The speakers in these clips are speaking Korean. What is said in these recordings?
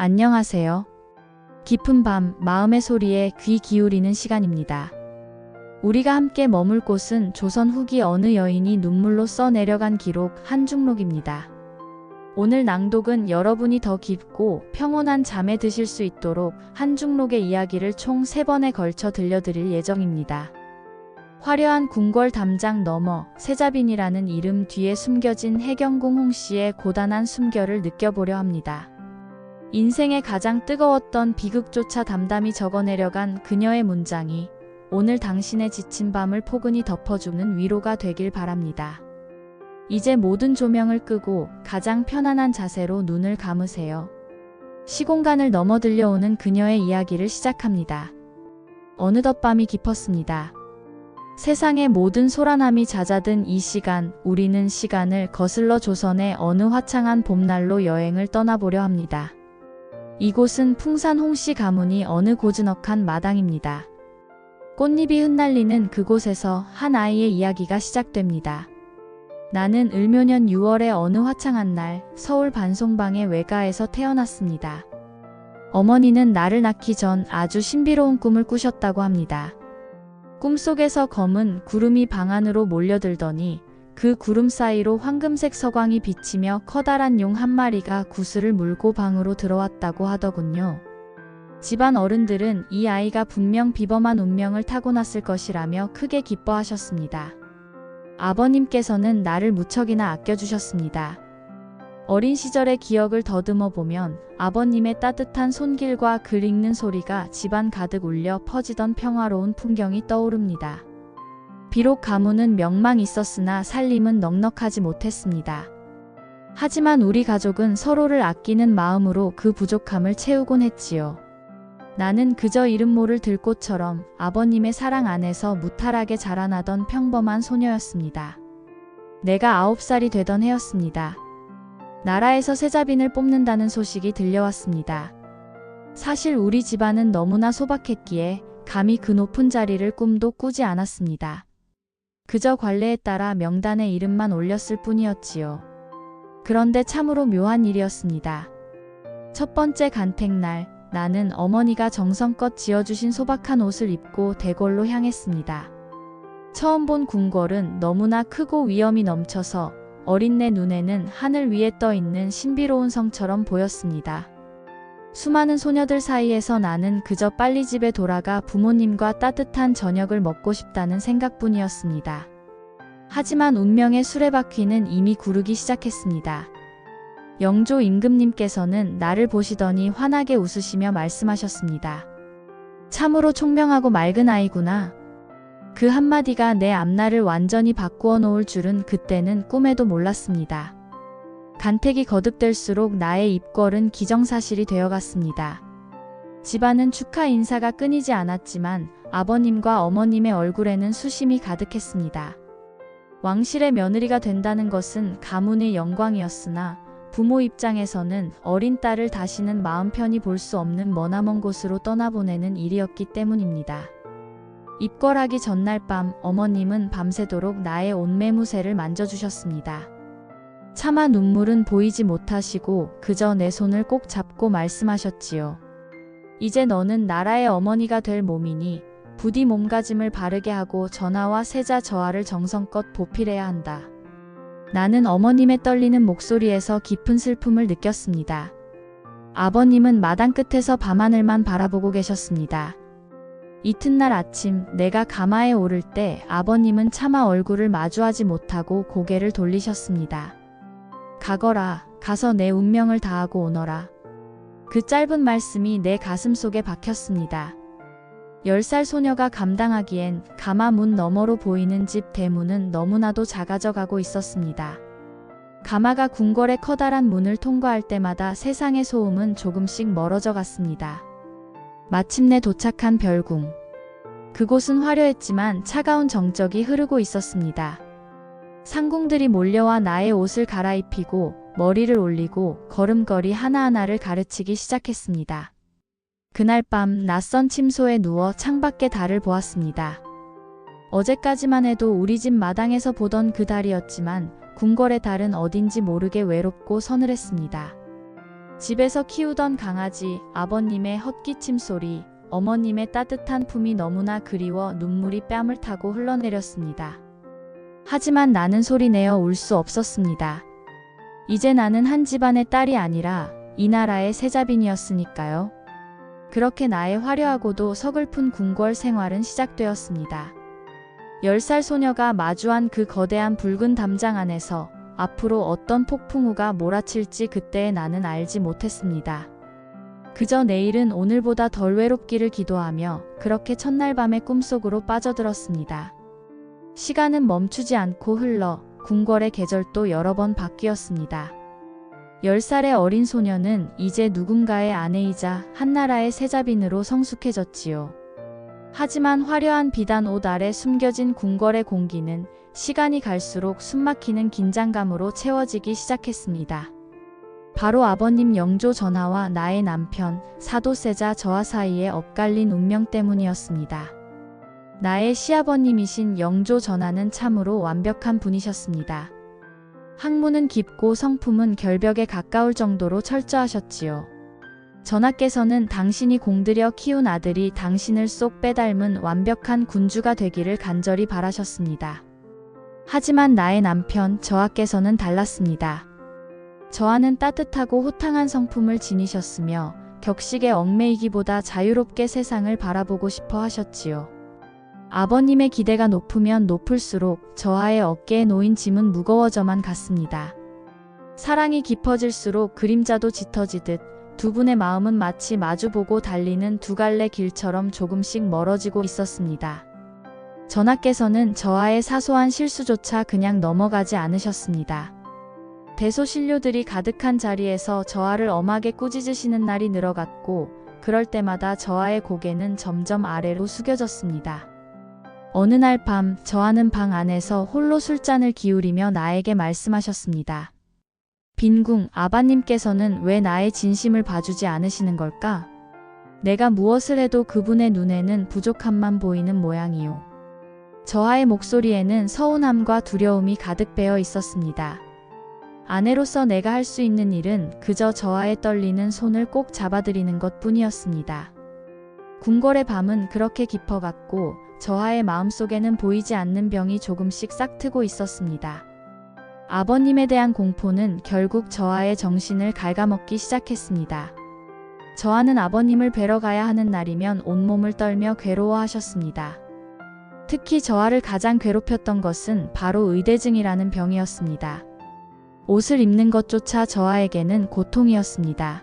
안녕하세요. 깊은 밤, 마음의 소리에 귀 기울이는 시간입니다. 우리가 함께 머물 곳은 조선 후기 어느 여인이 눈물로 써내려간 기록 한중록입니다. 오늘 낭독은 여러분이 더 깊고 평온한 잠에 드실 수 있도록 한중록의 이야기를 총 3번에 걸쳐 들려드릴 예정입니다. 화려한 궁궐 담장 너머 세자빈이라는 이름 뒤에 숨겨진 해경궁 홍씨의 고단한 숨결을 느껴보려 합니다. 인생의 가장 뜨거웠던 비극조차 담담히 적어내려간 그녀의 문장이 오늘 당신의 지친 밤을 포근히 덮어주는 위로가 되길 바랍니다. 이제 모든 조명을 끄고 가장 편안한 자세로 눈을 감으세요. 시공간을 넘어 들려오는 그녀의 이야기를 시작합니다. 어느덧 밤이 깊었습니다. 세상의 모든 소란함이 잦아든 이 시간, 우리는 시간을 거슬러 조선의 어느 화창한 봄날로 여행을 떠나보려 합니다. 이곳은 풍산 홍씨 가문이 어느 고즈넉한 마당입니다. 꽃잎이 흩날리는 그곳에서 한 아이의 이야기가 시작됩니다. 나는 을묘년 6월의 어느 화창한 날 서울 반송방의 외가에서 태어났습니다. 어머니는 나를 낳기 전 아주 신비로운 꿈을 꾸셨다고 합니다. 꿈속에서 검은 구름이 방 안으로 몰려들더니 그 구름 사이로 황금색 서광이 비치며 커다란 용 한 마리가 구슬을 물고 방으로 들어왔다고 하더군요. 집안 어른들은 이 아이가 분명 비범한 운명을 타고났을 것이라며 크게 기뻐하셨습니다. 아버님께서는 나를 무척이나 아껴주셨습니다. 어린 시절의 기억을 더듬어 보면 아버님의 따뜻한 손길과 글 읽는 소리가 집안 가득 울려 퍼지던 평화로운 풍경이 떠오릅니다. 비록 가문은 명망 있었으나 살림은 넉넉하지 못했습니다. 하지만 우리 가족은 서로를 아끼는 마음으로 그 부족함을 채우곤 했지요. 나는 그저 이름 모를 들꽃처럼 아버님의 사랑 안에서 무탈하게 자라나던 평범한 소녀였습니다. 내가 9살이 되던 해였습니다. 나라에서 세자빈을 뽑는다는 소식이 들려왔습니다. 사실 우리 집안은 너무나 소박했기에 감히 그 높은 자리를 꿈도 꾸지 않았습니다. 그저 관례에 따라 명단에 이름만 올렸을 뿐이었지요. 그런데 참으로 묘한 일이었습니다. 첫 번째 간택날, 나는 어머니가 정성껏 지어주신 소박한 옷을 입고 대궐로 향했습니다. 처음 본 궁궐은 너무나 크고 위엄이 넘쳐서 어린 내 눈에는 하늘 위에 떠 있는 신비로운 성처럼 보였습니다. 수많은 소녀들 사이에서 나는 그저 빨리 집에 돌아가 부모님과 따뜻한 저녁을 먹고 싶다는 생각뿐이었습니다. 하지만 운명의 수레바퀴는 이미 구르기 시작했습니다. 영조 임금님께서는 나를 보시더니 환하게 웃으시며 말씀하셨습니다. 참으로 총명하고 맑은 아이구나. 그 한마디가 내 앞날을 완전히 바꾸어 놓을 줄은 그때는 꿈에도 몰랐습니다. 간택이 거듭될수록 나의 입궐은 기정사실이 되어갔습니다. 집안은 축하 인사가 끊이지 않았지만 아버님과 어머님의 얼굴에는 수심이 가득했습니다. 왕실의 며느리가 된다는 것은 가문의 영광이었으나 부모 입장에서는 어린 딸을 다시는 마음 편히 볼 수 없는 머나먼 곳으로 떠나보내는 일이었기 때문입니다. 입궐하기 전날 밤 어머님은 밤새도록 나의 옷매무새를 만져주셨습니다. 차마 눈물은 보이지 못하시고 그저 내 손을 꼭 잡고 말씀하셨지요. 이제 너는 나라의 어머니가 될 몸이니 부디 몸가짐을 바르게 하고 전하와 세자 저하를 정성껏 보필해야 한다. 나는 어머님의 떨리는 목소리에서 깊은 슬픔을 느꼈습니다. 아버님은 마당 끝에서 밤하늘만 바라보고 계셨습니다. 이튿날 아침 내가 가마에 오를 때 아버님은 차마 얼굴을 마주하지 못하고 고개를 돌리셨습니다. 가거라, 가서 내 운명을 다하고 오너라. 그 짧은 말씀이 내 가슴 속에 박혔습니다. 10살 소녀가 감당하기엔 가마 문 너머로 보이는 집 대문은 너무나도 작아져 가고 있었습니다. 가마가 궁궐의 커다란 문을 통과할 때마다 세상의 소음은 조금씩 멀어져 갔습니다. 마침내 도착한 별궁. 그곳은 화려했지만 차가운 정적이 흐르고 있었습니다. 상궁들이 몰려와 나의 옷을 갈아입히고 머리를 올리고 걸음걸이 하나하나를 가르치기 시작했습니다. 그날 밤 낯선 침소에 누워 창밖의 달을 보았습니다. 어제까지만 해도 우리 집 마당에서 보던 그 달이었지만 궁궐의 달은 어딘지 모르게 외롭고 서늘했습니다. 집에서 키우던 강아지, 아버님의 헛기침 소리, 어머님의 따뜻한 품이 너무나 그리워 눈물이 뺨을 타고 흘러내렸습니다. 하지만 나는 소리내어 울 수 없었습니다. 이제 나는 한 집안의 딸이 아니라 이 나라의 세자빈이었으니까요. 그렇게 나의 화려하고도 서글픈 궁궐 생활은 시작되었습니다. 10살 소녀가 마주한 그 거대한 붉은 담장 안에서 앞으로 어떤 폭풍우가 몰아칠지 그때의 나는 알지 못했습니다. 그저 내일은 오늘보다 덜 외롭기를 기도하며 그렇게 첫날 밤의 꿈속으로 빠져들었습니다. 시간은 멈추지 않고 흘러 궁궐의 계절도 여러 번 바뀌었습니다. 10살의 어린 소녀는 이제 누군가의 아내이자 한나라의 세자빈으로 성숙해졌지요. 하지만 화려한 비단 옷 아래 숨겨진 궁궐의 공기는 시간이 갈수록 숨막히는 긴장감으로 채워지기 시작했습니다. 바로 아버님 영조 전하와 나의 남편 사도세자 저하 사이에 엇갈린 운명 때문이었습니다. 나의 시아버님이신 영조 전하는 참으로 완벽한 분이셨습니다. 학문은 깊고 성품은 결벽에 가까울 정도로 철저하셨지요. 전하께서는 당신이 공들여 키운 아들이 당신을 쏙 빼닮은 완벽한 군주가 되기를 간절히 바라셨습니다. 하지만 나의 남편 저하께서는 달랐습니다. 저하는 따뜻하고 호탕한 성품을 지니셨으며 격식에 얽매이기보다 자유롭게 세상을 바라보고 싶어 하셨지요. 아버님의 기대가 높으면 높을수록 저하의 어깨에 놓인 짐은 무거워져만 갔습니다. 사랑이 깊어질수록 그림자도 짙어지듯 두 분의 마음은 마치 마주보고 달리는 두 갈래 길처럼 조금씩 멀어지고 있었습니다. 전하께서는 저하의 사소한 실수조차 그냥 넘어가지 않으셨습니다. 대소신료들이 가득한 자리에서 저하를 엄하게 꾸짖으시는 날이 늘어갔고 그럴 때마다 저하의 고개는 점점 아래로 숙여졌습니다. 어느 날 밤 저하는 방 안에서 홀로 술잔을 기울이며 나에게 말씀하셨습니다. 빈궁, 아바님께서는 왜 나의 진심을 봐주지 않으시는 걸까? 내가 무엇을 해도 그분의 눈에는 부족함만 보이는 모양이요. 저하의 목소리에는 서운함과 두려움이 가득 배어 있었습니다. 아내로서 내가 할 수 있는 일은 그저 저하의 떨리는 손을 꼭 잡아드리는 것 뿐이었습니다. 궁궐의 밤은 그렇게 깊어갔고 저하의 마음속에는 보이지 않는 병이 조금씩 싹트고 있었습니다. 아버님에 대한 공포는 결국 저하의 정신을 갉아먹기 시작했습니다. 저하는 아버님을 뵈러 가야 하는 날이면 온몸을 떨며 괴로워하셨습니다. 특히 저하를 가장 괴롭혔던 것은 바로 의대증이라는 병이었습니다. 옷을 입는 것조차 저하에게는 고통이었습니다.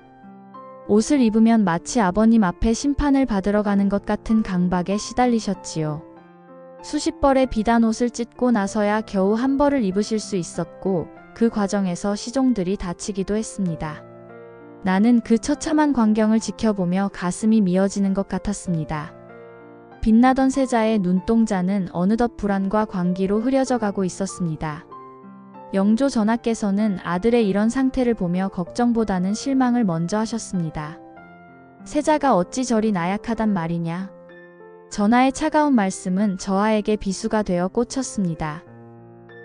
옷을 입으면 마치 아버님 앞에 심판을 받으러 가는 것 같은 강박에 시달리셨지요. 수십 벌의 비단 옷을 찢고 나서야 겨우 한 벌을 입으실 수 있었고 그 과정에서 시종들이 다치기도 했습니다. 나는 그 처참한 광경을 지켜보며 가슴이 미어지는 것 같았습니다. 빛나던 세자의 눈동자는 어느덧 불안과 광기로 흐려져 가고 있었습니다. 영조 전하께서는 아들의 이런 상태를 보며 걱정보다는 실망을 먼저 하셨습니다. 세자가 어찌 저리 나약하단 말이냐. 전하의 차가운 말씀은 저하에게 비수가 되어 꽂혔습니다.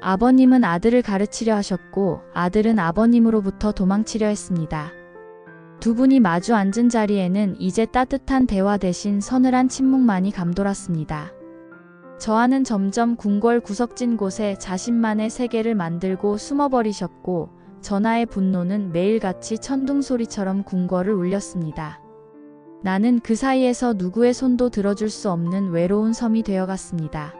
아버님은 아들을 가르치려 하셨고 아들은 아버님으로부터 도망치려 했습니다. 두 분이 마주 앉은 자리에는 이제 따뜻한 대화 대신 서늘한 침묵만이 감돌았습니다. 저하는 점점 궁궐 구석진 곳에 자신만의 세계를 만들고 숨어버리셨고 전하의 분노는 매일같이 천둥소리처럼 궁궐을 울렸습니다. 나는 그 사이에서 누구의 손도 들어줄 수 없는 외로운 섬이 되어갔습니다.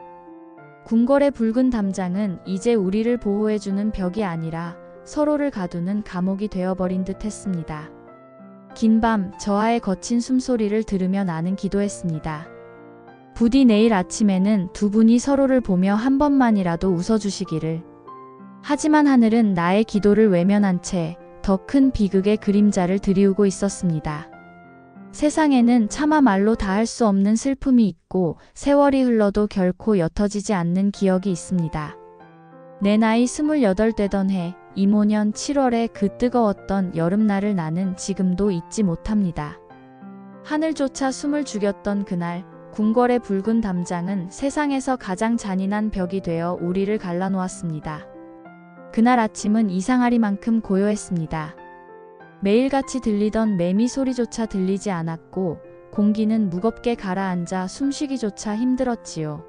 궁궐의 붉은 담장은 이제 우리를 보호해주는 벽이 아니라 서로를 가두는 감옥이 되어버린 듯 했습니다. 긴 밤 저하의 거친 숨소리를 들으며 나는 기도했습니다. 부디 내일 아침에는 두 분이 서로를 보며 한 번만이라도 웃어주시기를. 하지만 하늘은 나의 기도를 외면한 채 더 큰 비극의 그림자를 드리우고 있었습니다. 세상에는 차마 말로 다 할 수 없는 슬픔이 있고 세월이 흘러도 결코 옅어지지 않는 기억이 있습니다. 내 나이 28 되던 해 이모년 7월의 그 뜨거웠던 여름날을 나는 지금도 잊지 못합니다. 하늘조차 숨을 죽였던 그날 궁궐의 붉은 담장은 세상에서 가장 잔인한 벽이 되어 우리를 갈라놓았습니다. 그날 아침은 이상하리만큼 고요했습니다. 매일같이 들리던 매미 소리조차 들리지 않았고 공기는 무겁게 가라앉아 숨쉬기조차 힘들었지요.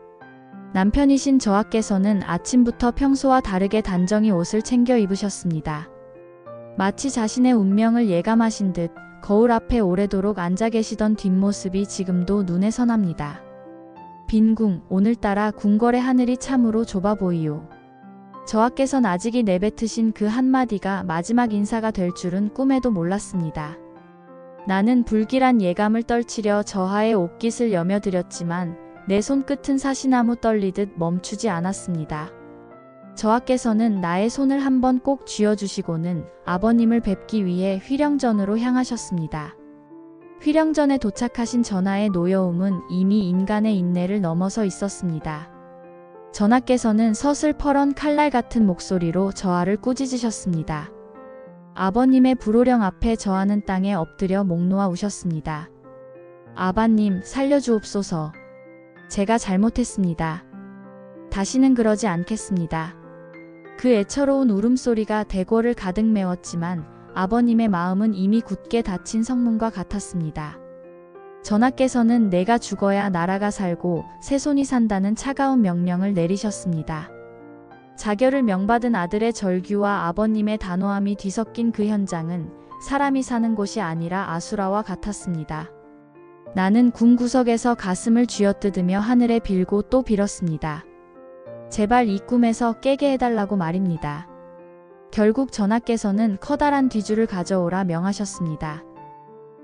남편이신 저하께서는 아침부터 평소와 다르게 단정히 옷을 챙겨 입으셨습니다. 마치 자신의 운명을 예감하신 듯 거울 앞에 오래도록 앉아 계시던 뒷모습이 지금도 눈에 선합니다. 빈궁, 오늘따라 궁궐의 하늘이 참으로 좁아 보이요. 저하께선 아직이 내뱉으신 그 한마디가 마지막 인사가 될 줄은 꿈에도 몰랐습니다. 나는 불길한 예감을 떨치려 저하의 옷깃을 여며드렸지만 내 손끝은 사시나무 떨리듯 멈추지 않았습니다. 저하께서는 나의 손을 한번 꼭 쥐어주시고는 아버님을 뵙기 위해 휘령전으로 향하셨습니다. 휘령전에 도착하신 전하의 노여움은 이미 인간의 인내를 넘어서 있었습니다. 전하께서는 서슬퍼런 칼날 같은 목소리로 저하를 꾸짖으셨습니다. 아버님의 불호령 앞에 저하는 땅에 엎드려 목 놓아 우셨습니다. 아바님, 살려주옵소서. 제가 잘못했습니다. 다시는 그러지 않겠습니다. 그 애처로운 울음소리가 대궐을 가득 메웠지만 아버님의 마음은 이미 굳게 닫힌 성문과 같았습니다. 전하께서는 내가 죽어야 나라가 살고 새손이 산다는 차가운 명령을 내리셨습니다. 자결을 명받은 아들의 절규와 아버님의 단호함이 뒤섞인 그 현장은 사람이 사는 곳이 아니라 아수라와 같았습니다. 나는 궁 구석에서 가슴을 쥐어뜯으며 하늘에 빌고 또 빌었습니다. 제발 이 꿈에서 깨게 해달라고 말입니다. 결국 전하께서는 커다란 뒤주를 가져오라 명하셨습니다.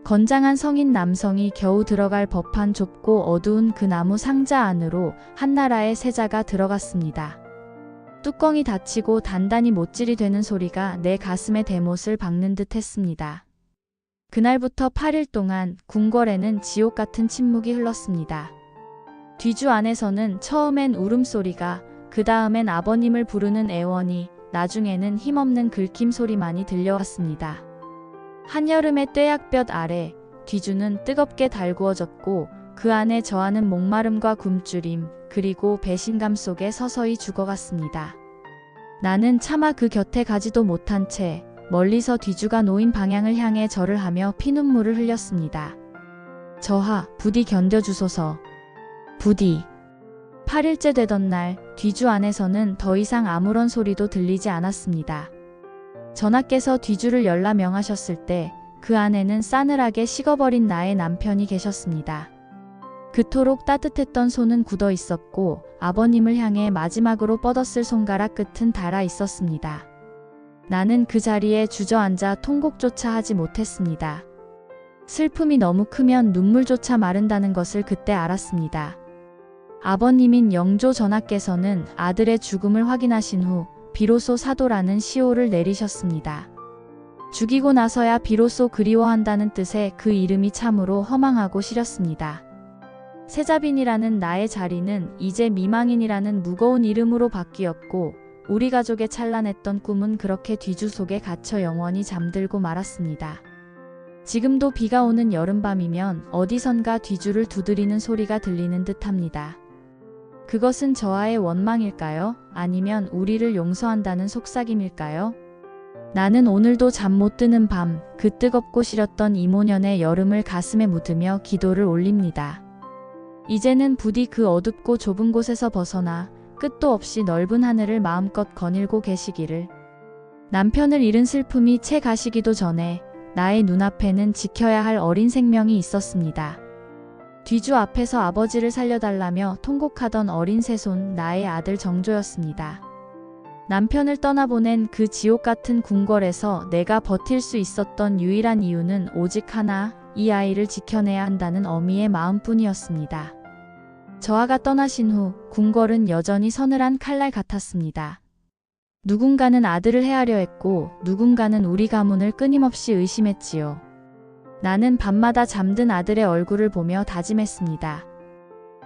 건장한 성인 남성이 겨우 들어갈 법한 좁고 어두운 그 나무 상자 안으로 한나라의 세자가 들어갔습니다. 뚜껑이 닫히고 단단히 못질이 되는 소리가 내 가슴에 대못을 박는 듯 했습니다. 그날부터 8일 동안 궁궐에는 지옥 같은 침묵이 흘렀습니다. 뒤주 안에서는 처음엔 울음소리가, 그 다음엔 아버님을 부르는 애원이, 나중에는 힘없는 긁힘 소리만이 들려왔습니다. 한여름의 뙤약볕 아래 뒤주는 뜨겁게 달구어졌고 그 안에 저하는 목마름과 굶주림 그리고 배신감 속에 서서히 죽어갔습니다. 나는 차마 그 곁에 가지도 못한 채 멀리서 뒤주가 놓인 방향을 향해 절을 하며 피눈물을 흘렸습니다. 저하, 부디 견뎌주소서. 부디. 8일째 되던 날 뒤주 안에서는 더 이상 아무런 소리도 들리지 않았습니다. 전하께서 뒤주를 열라 명하셨을 때 그 안에는 싸늘하게 식어버린 나의 남편이 계셨습니다. 그토록 따뜻했던 손은 굳어 있었고 아버님을 향해 마지막으로 뻗었을 손가락 끝은 닳아 있었습니다. 나는 그 자리에 주저앉아 통곡조차 하지 못했습니다. 슬픔이 너무 크면 눈물조차 마른다는 것을 그때 알았습니다. 아버님인 영조 전하께서는 아들의 죽음을 확인하신 후 비로소 사도라는 시호를 내리셨습니다. 죽이고 나서야 비로소 그리워한다는 뜻의 그 이름이 참으로 허망하고 시렸습니다. 세자빈이라는 나의 자리는 이제 미망인이라는 무거운 이름으로 바뀌었고 우리 가족의 찬란했던 꿈은 그렇게 뒤주 속에 갇혀 영원히 잠들고 말았습니다. 지금도 비가 오는 여름밤이면 어디선가 뒤주를 두드리는 소리가 들리는 듯합니다. 그것은 저하의 원망일까요? 아니면 우리를 용서한다는 속삭임일까요? 나는 오늘도 잠 못 드는 밤, 그 뜨겁고 시렸던 이모년의 여름을 가슴에 묻으며 기도를 올립니다. 이제는 부디 그 어둡고 좁은 곳에서 벗어나 끝도 없이 넓은 하늘을 마음껏 거닐고 계시기를. 남편을 잃은 슬픔이 채 가시기도 전에 나의 눈앞에는 지켜야 할 어린 생명이 있었습니다. 뒤주 앞에서 아버지를 살려달라며 통곡하던 어린 새손 나의 아들 정조였습니다. 남편을 떠나보낸 그 지옥 같은 궁궐에서 내가 버틸 수 있었던 유일한 이유는 오직 하나, 이 아이를 지켜내야 한다는 어미의 마음뿐이었습니다. 저하가 떠나신 후 궁궐은 여전히 서늘한 칼날 같았습니다. 누군가는 아들을 해하려 했고 누군가는 우리 가문을 끊임없이 의심했지요. 나는 밤마다 잠든 아들의 얼굴을 보며 다짐했습니다.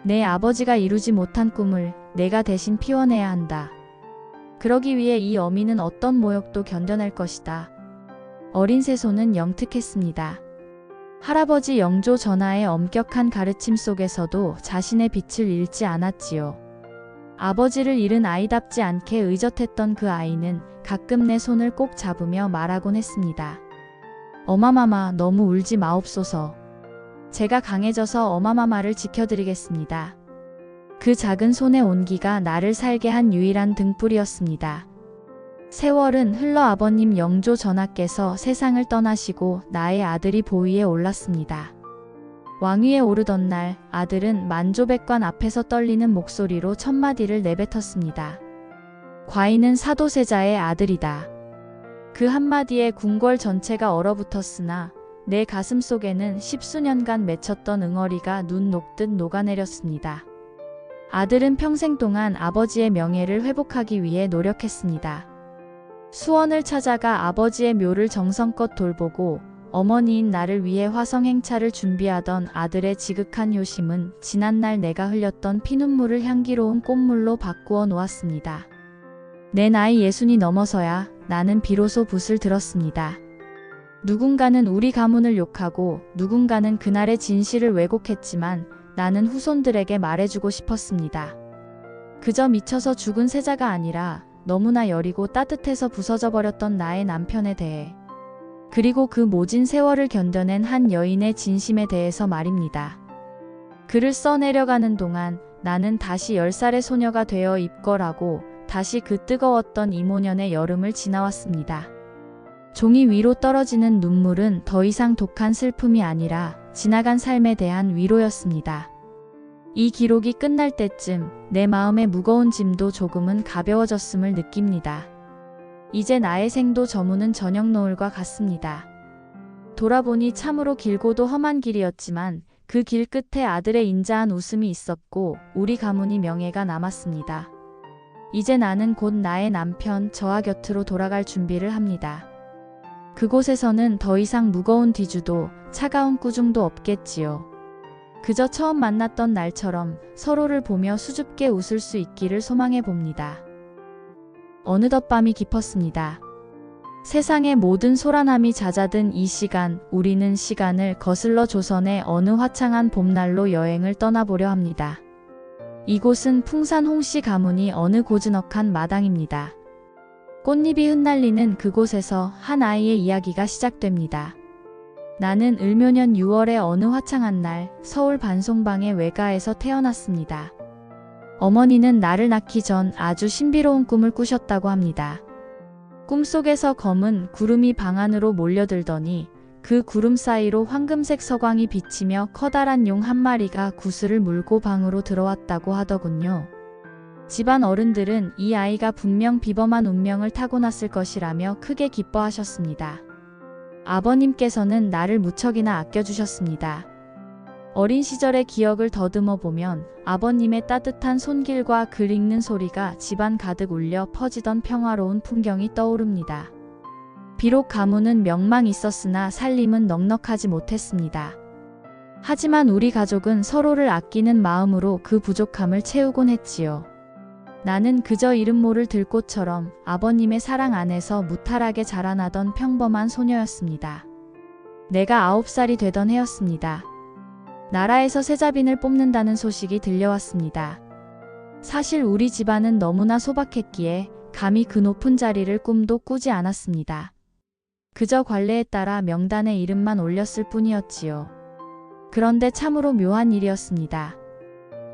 내 아버지가 이루지 못한 꿈을 내가 대신 피워내야 한다. 그러기 위해 이 어미는 어떤 모욕도 견뎌낼 것이다. 어린 새손은 영특했습니다. 할아버지 영조 전하의 엄격한 가르침 속에서도 자신의 빛을 잃지 않았지요. 아버지를 잃은 아이답지 않게 의젓했던 그 아이는 가끔 내 손을 꼭 잡으며 말하곤 했습니다. 어마마마 너무 울지 마옵소서. 제가 강해져서 어마마마를 지켜드리겠습니다. 그 작은 손의 온기가 나를 살게 한 유일한 등불이었습니다. 세월은 흘러 아버님 영조 전하께서 세상을 떠나시고 나의 아들이 보위에 올랐습니다. 왕위에 오르던 날 아들은 만조백관 앞에서 떨리는 목소리로 첫마디를 내뱉었습니다. 과인은 사도세자의 아들이다. 그 한마디에 궁궐 전체가 얼어붙었으나 내 가슴 속에는 십수년간 맺혔던 응어리가 눈 녹듯 녹아내렸습니다. 아들은 평생 동안 아버지의 명예를 회복하기 위해 노력했습니다. 수원을 찾아가 아버지의 묘를 정성껏 돌보고 어머니인 나를 위해 화성행차를 준비하던 아들의 지극한 효심은 지난날 내가 흘렸던 피눈물을 향기로운 꽃물로 바꾸어 놓았습니다. 내 나이 60이 넘어서야 나는 비로소 붓을 들었습니다. 누군가는 우리 가문을 욕하고 누군가는 그날의 진실을 왜곡했지만 나는 후손들에게 말해주고 싶었습니다. 그저 미쳐서 죽은 세자가 아니라 너무나 여리고 따뜻해서 부서져 버렸던 나의 남편에 대해, 그리고 그 모진 세월을 견뎌낸 한 여인의 진심에 대해서 말입니다. 글을 써내려가는 동안 나는 다시 10살의 소녀가 되어 입걸하고 다시 그 뜨거웠던 이모년의 여름을 지나왔습니다. 종이 위로 떨어지는 눈물은 더 이상 독한 슬픔이 아니라 지나간 삶에 대한 위로였습니다. 이 기록이 끝날 때쯤 내 마음의 무거운 짐도 조금은 가벼워졌음을 느낍니다. 이제 나의 생도 저무는 저녁 노을과 같습니다. 돌아보니 참으로 길고도 험한 길이었지만 그 길 끝에 아들의 인자한 웃음이 있었고 우리 가문이 명예가 남았습니다. 이제 나는 곧 나의 남편 저하 곁으로 돌아갈 준비를 합니다. 그곳에서는 더 이상 무거운 뒤주도 차가운 꾸중도 없겠지요. 그저 처음 만났던 날처럼 서로를 보며 수줍게 웃을 수 있기를 소망해 봅니다. 어느덧 밤이 깊었습니다. 세상의 모든 소란함이 잦아든 이 시간, 우리는 시간을 거슬러 조선의 어느 화창한 봄날로 여행을 떠나보려 합니다. 이곳은 풍산 홍씨 가문이 어느 고즈넉한 마당입니다. 꽃잎이 흩날리는 그곳에서 한 아이의 이야기가 시작됩니다. 나는 을묘년 6월의 어느 화창한 날 서울 반송방의 외가에서 태어났습니다. 어머니는 나를 낳기 전 아주 신비로운 꿈을 꾸셨다고 합니다. 꿈속에서 검은 구름이 방 안으로 몰려들더니 그 구름 사이로 황금색 서광이 비치며 커다란 용 한 마리가 구슬을 물고 방으로 들어왔다고 하더군요. 집안 어른들은 이 아이가 분명 비범한 운명을 타고났을 것이라며 크게 기뻐하셨습니다. 아버님께서는 나를 무척이나 아껴주셨습니다. 어린 시절의 기억을 더듬어 보면 아버님의 따뜻한 손길과 글 읽는 소리가 집안 가득 울려 퍼지던 평화로운 풍경이 떠오릅니다. 비록 가문은 명망 있었으나 살림은 넉넉하지 못했습니다. 하지만 우리 가족은 서로를 아끼는 마음으로 그 부족함을 채우곤 했지요. 나는 그저 이름 모를 들꽃처럼 아버님의 사랑 안에서 무탈하게 자라나던 평범한 소녀였습니다. 내가 9살이 되던 해였습니다. 나라에서 세자빈을 뽑는다는 소식이 들려왔습니다. 사실 우리 집안은 너무나 소박했기에 감히 그 높은 자리를 꿈도 꾸지 않았습니다. 그저 관례에 따라 명단에 이름만 올렸을 뿐이었지요. 그런데 참으로 묘한 일이었습니다.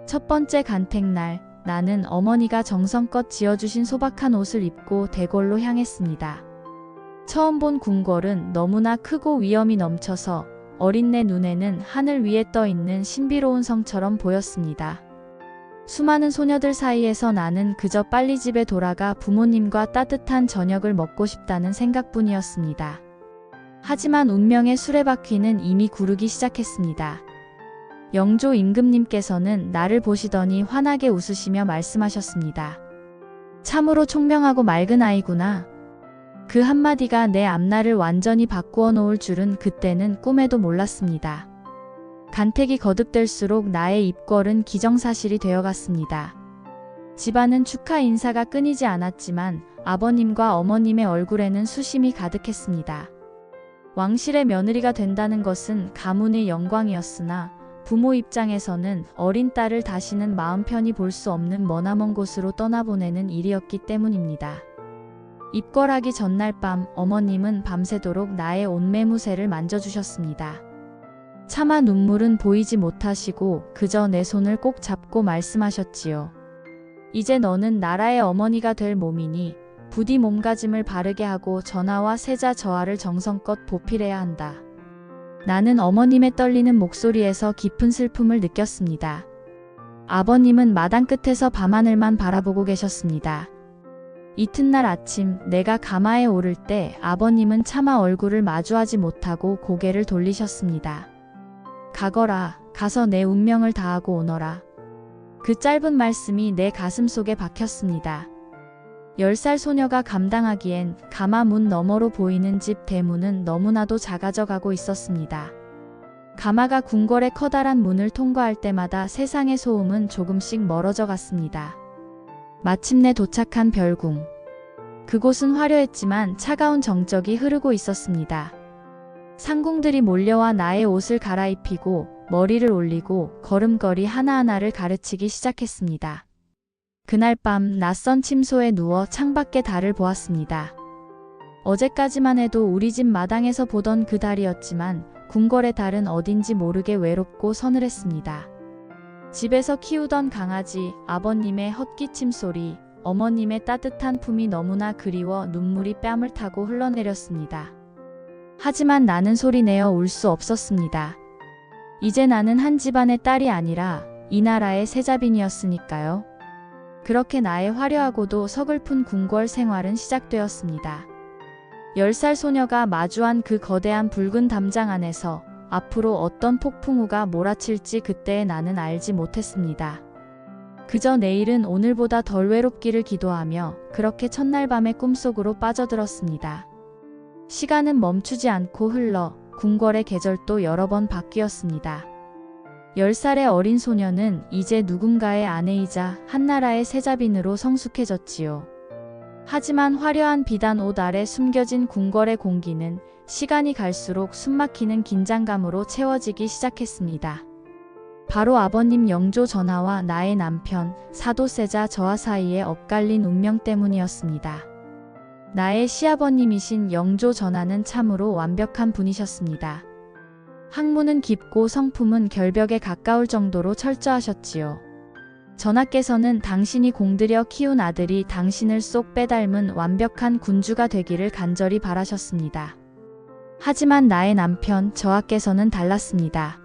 첫 번째 간택날, 나는 어머니가 정성껏 지어주신 소박한 옷을 입고 대궐로 향했습니다. 처음 본 궁궐은 너무나 크고 위엄이 넘쳐서 어린 내 눈에는 하늘 위에 떠 있는 신비로운 성처럼 보였습니다. 수많은 소녀들 사이에서 나는 그저 빨리 집에 돌아가 부모님과 따뜻한 저녁을 먹고 싶다는 생각뿐이었습니다. 하지만 운명의 수레바퀴는 이미 구르기 시작했습니다. 영조 임금님께서는 나를 보시더니 환하게 웃으시며 말씀하셨습니다. 참으로 총명하고 맑은 아이구나. 그 한마디가 내 앞날을 완전히 바꾸어 놓을 줄은 그때는 꿈에도 몰랐습니다. 간택이 거듭될수록 나의 입걸은 기정사실이 되어갔습니다. 집안은 축하 인사가 끊이지 않았지만 아버님과 어머님의 얼굴에는 수심이 가득했습니다. 왕실의 며느리가 된다는 것은 가문의 영광이었으나 부모 입장에서는 어린 딸을 다시는 마음 편히 볼 수 없는 머나먼 곳으로 떠나보내는 일이었기 때문입니다. 입궐하기 전날 밤 어머님은 밤새도록 나의 옷매무새를 만져주셨습니다. 차마 눈물은 보이지 못하시고 그저 내 손을 꼭 잡고 말씀하셨지요. 이제 너는 나라의 어머니가 될 몸이니 부디 몸가짐을 바르게 하고 전하와 세자 저하를 정성껏 보필해야 한다. 나는 어머님의 떨리는 목소리에서 깊은 슬픔을 느꼈습니다. 아버님은 마당 끝에서 밤하늘만 바라보고 계셨습니다. 이튿날 아침 내가 가마에 오를 때 아버님은 차마 얼굴을 마주하지 못하고 고개를 돌리셨습니다. 가거라, 가서 내 운명을 다하고 오너라. 그 짧은 말씀이 내 가슴 속에 박혔습니다. 10살 소녀가 감당하기엔 가마 문 너머로 보이는 집 대문은 너무나도 작아져 가고 있었습니다. 가마가 궁궐의 커다란 문을 통과할 때마다 세상의 소음은 조금씩 멀어져 갔습니다. 마침내 도착한 별궁. 그곳은 화려했지만 차가운 정적이 흐르고 있었습니다. 상궁들이 몰려와 나의 옷을 갈아입히고 머리를 올리고 걸음걸이 하나하나를 가르치기 시작했습니다. 그날 밤 낯선 침소에 누워 창밖의 달을 보았습니다. 어제까지만 해도 우리 집 마당에서 보던 그 달이었지만 궁궐의 달은 어딘지 모르게 외롭고 서늘했습니다. 집에서 키우던 강아지, 아버님의 헛기침 소리, 어머님의 따뜻한 품이 너무나 그리워 눈물이 뺨을 타고 흘러내렸습니다. 하지만 나는 소리내어 울 수 없었습니다. 이제 나는 한 집안의 딸이 아니라 이 나라의 세자빈이었으니까요. 그렇게 나의 화려하고도 서글픈 궁궐 생활은 시작되었습니다. 10살 소녀가 마주한 그 거대한 붉은 담장 안에서 앞으로 어떤 폭풍우가 몰아칠지 그때의 나는 알지 못했습니다. 그저 내일은 오늘보다 덜 외롭기를 기도하며 그렇게 첫날 밤의 꿈속으로 빠져들었습니다. 시간은 멈추지 않고 흘러 궁궐의 계절도 여러 번 바뀌었습니다. 10살의 어린 소녀는 이제 누군가의 아내이자 한나라의 세자빈으로 성숙해졌지요. 하지만 화려한 비단 옷 아래 숨겨진 궁궐의 공기는 시간이 갈수록 숨막히는 긴장감으로 채워지기 시작했습니다. 바로 아버님 영조 전하와 나의 남편 사도세자 저하 사이에 엇갈린 운명 때문이었습니다. 나의 시아버님이신 영조 전하는 참으로 완벽한 분이셨습니다. 학문은 깊고 성품은 결벽에 가까울 정도로 철저하셨지요. 전하께서는 당신이 공들여 키운 아들이 당신을 쏙 빼닮은 완벽한 군주가 되기를 간절히 바라셨습니다. 하지만 나의 남편 저하께서는 달랐습니다.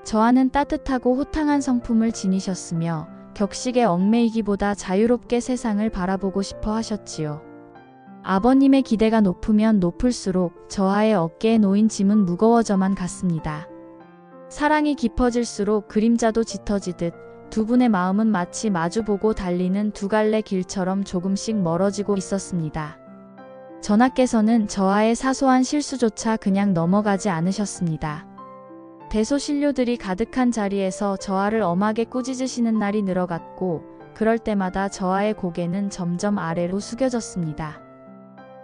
저하는 따뜻하고 호탕한 성품을 지니셨으며 격식에 얽매이기보다 자유롭게 세상을 바라보고 싶어 하셨지요. 아버님의 기대가 높으면 높을수록 저하의 어깨에 놓인 짐은 무거워져만 갔습니다. 사랑이 깊어질수록 그림자도 짙어지듯 두 분의 마음은 마치 마주보고 달리는 두 갈래 길처럼 조금씩 멀어지고 있었습니다. 전하께서는 저하의 사소한 실수조차 그냥 넘어가지 않으셨습니다. 대소신료들이 가득한 자리에서 저하를 엄하게 꾸짖으시는 날이 늘어갔고 그럴 때마다 저하의 고개는 점점 아래로 숙여졌습니다.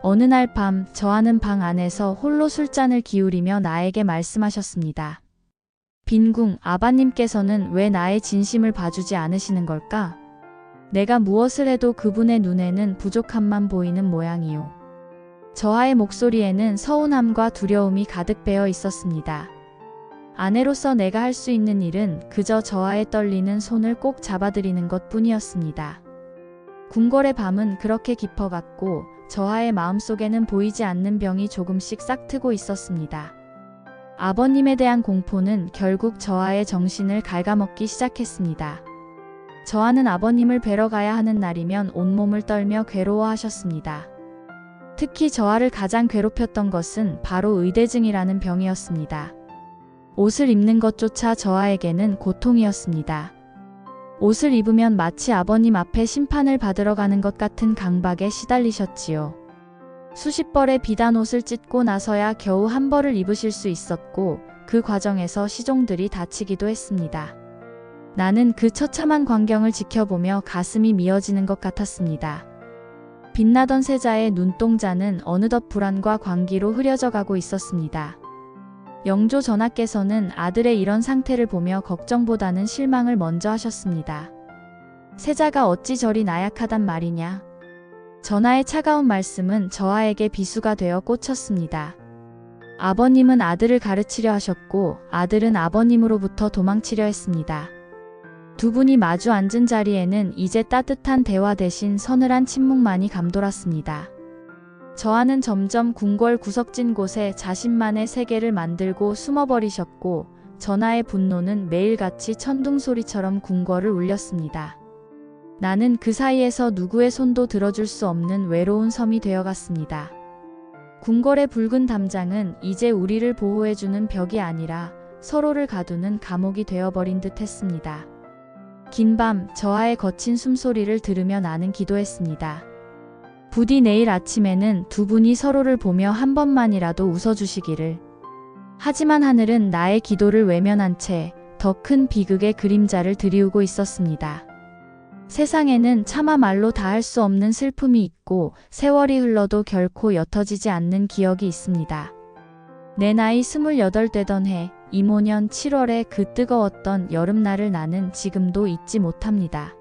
어느 날 밤 저하는 방 안에서 홀로 술잔을 기울이며 나에게 말씀하셨습니다. 빈궁, 아바님께서는 왜 나의 진심을 봐주지 않으시는 걸까? 내가 무엇을 해도 그분의 눈에는 부족함만 보이는 모양이요. 저하의 목소리에는 서운함과 두려움이 가득 배어 있었습니다. 아내로서 내가 할 수 있는 일은 그저 저하의 떨리는 손을 꼭 잡아드리는 것 뿐이었습니다. 궁궐의 밤은 그렇게 깊어갔고 저하의 마음속에는 보이지 않는 병이 조금씩 싹트고 있었습니다. 아버님에 대한 공포는 결국 저하의 정신을 갉아먹기 시작했습니다. 저하는 아버님을 뵈러 가야 하는 날이면 온몸을 떨며 괴로워하셨습니다. 특히 저하를 가장 괴롭혔던 것은 바로 의대증이라는 병이었습니다. 옷을 입는 것조차 저하에게는 고통이었습니다. 옷을 입으면 마치 아버님 앞에 심판을 받으러 가는 것 같은 강박에 시달리셨지요. 수십 벌의 비단 옷을 찢고 나서야 겨우 한 벌을 입으실 수 있었고 그 과정에서 시종들이 다치기도 했습니다. 나는 그 처참한 광경을 지켜보며 가슴이 미어지는 것 같았습니다. 빛나던 세자의 눈동자는 어느덧 불안과 광기로 흐려져 가고 있었습니다. 영조 전하께서는 아들의 이런 상태를 보며 걱정보다는 실망을 먼저 하셨습니다. 세자가 어찌 저리 나약하단 말이냐. 전하의 차가운 말씀은 저하에게 비수가 되어 꽂혔습니다. 아버님은 아들을 가르치려 하셨고 아들은 아버님으로부터 도망치려 했습니다. 두 분이 마주 앉은 자리에는 이제 따뜻한 대화 대신 서늘한 침묵만이 감돌았습니다. 저하는 점점 궁궐 구석진 곳에 자신만의 세계를 만들고 숨어버리셨고 전하의 분노는 매일같이 천둥소리처럼 궁궐을 울렸습니다. 나는 그 사이에서 누구의 손도 들어줄 수 없는 외로운 섬이 되어갔습니다. 궁궐의 붉은 담장은 이제 우리를 보호해주는 벽이 아니라 서로를 가두는 감옥이 되어버린 듯 했습니다. 긴 밤 저하의 거친 숨소리를 들으며 나는 기도했습니다. 부디 내일 아침에는 두 분이 서로를 보며 한 번만이라도 웃어주시기를. 하지만 하늘은 나의 기도를 외면한 채 더 큰 비극의 그림자를 드리우고 있었습니다. 세상에는 차마 말로 다 할 수 없는 슬픔이 있고 세월이 흘러도 결코 옅어지지 않는 기억이 있습니다. 내 나이 28 되던 해 이모년 7월의 그 뜨거웠던 여름날을 나는 지금도 잊지 못합니다.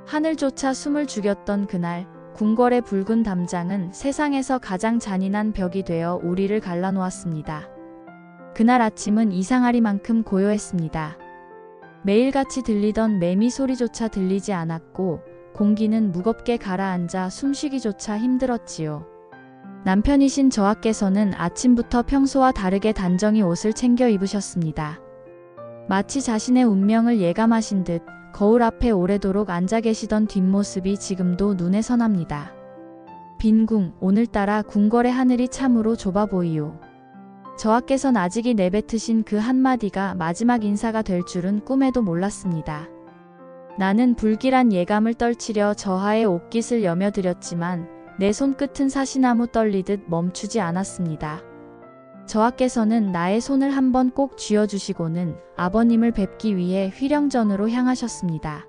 하늘조차 숨을 죽였던 그날 궁궐의 붉은 담장은 세상에서 가장 잔인한 벽이 되어 우리를 갈라놓았습니다. 그날 아침은 이상하리만큼 고요했습니다. 매일같이 들리던 매미 소리조차 들리지 않았고 공기는 무겁게 가라앉아 숨쉬기조차 힘들었지요. 남편이신 저하께서는 아침부터 평소와 다르게 단정히 옷을 챙겨 입으셨습니다. 마치 자신의 운명을 예감하신 듯 거울 앞에 오래도록 앉아 계시던 뒷모습이 지금도 눈에 선합니다. 빈궁, 오늘따라 궁궐의 하늘이 참으로 좁아 보이요. 저하께선 아직이 내뱉으신 그 한마디가 마지막 인사가 될 줄은 꿈에도 몰랐습니다. 나는 불길한 예감을 떨치려 저하의 옷깃을 여며드렸지만 내 손끝은 사시나무 떨리듯 멈추지 않았습니다. 저하께서는 나의 손을 한번 꼭 쥐어주시고는 아버님을 뵙기 위해 휘령전으로 향하셨습니다.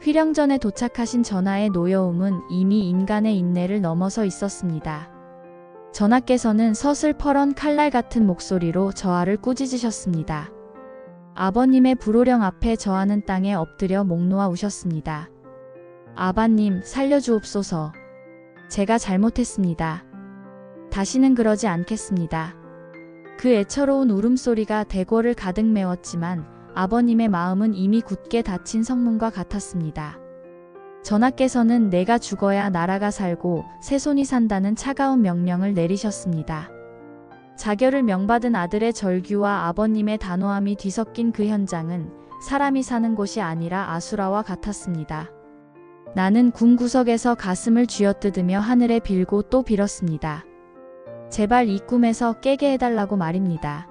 휘령전에 도착하신 전하의 노여움은 이미 인간의 인내를 넘어서 있었습니다. 전하께서는 서슬퍼런 칼날 같은 목소리로 저하를 꾸짖으셨습니다. 아버님의 불호령 앞에 저하는 땅에 엎드려 목 놓아 우셨습니다. 아바님, 살려주옵소서. 제가 잘못했습니다. 다시는 그러지 않겠습니다. 그 애처로운 울음소리가 대궐을 가득 메웠지만 아버님의 마음은 이미 굳게 닫힌 성문과 같았습니다. 전하께서는 내가 죽어야 나라가 살고 새손이 산다는 차가운 명령을 내리셨습니다. 자결을 명받은 아들의 절규와 아버님의 단호함이 뒤섞인 그 현장은 사람이 사는 곳이 아니라 아수라와 같았습니다. 나는 궁 구석에서 가슴을 쥐어뜯으며 하늘에 빌고 또 빌었습니다. 제발 이 꿈에서 깨게 해달라고 말입니다.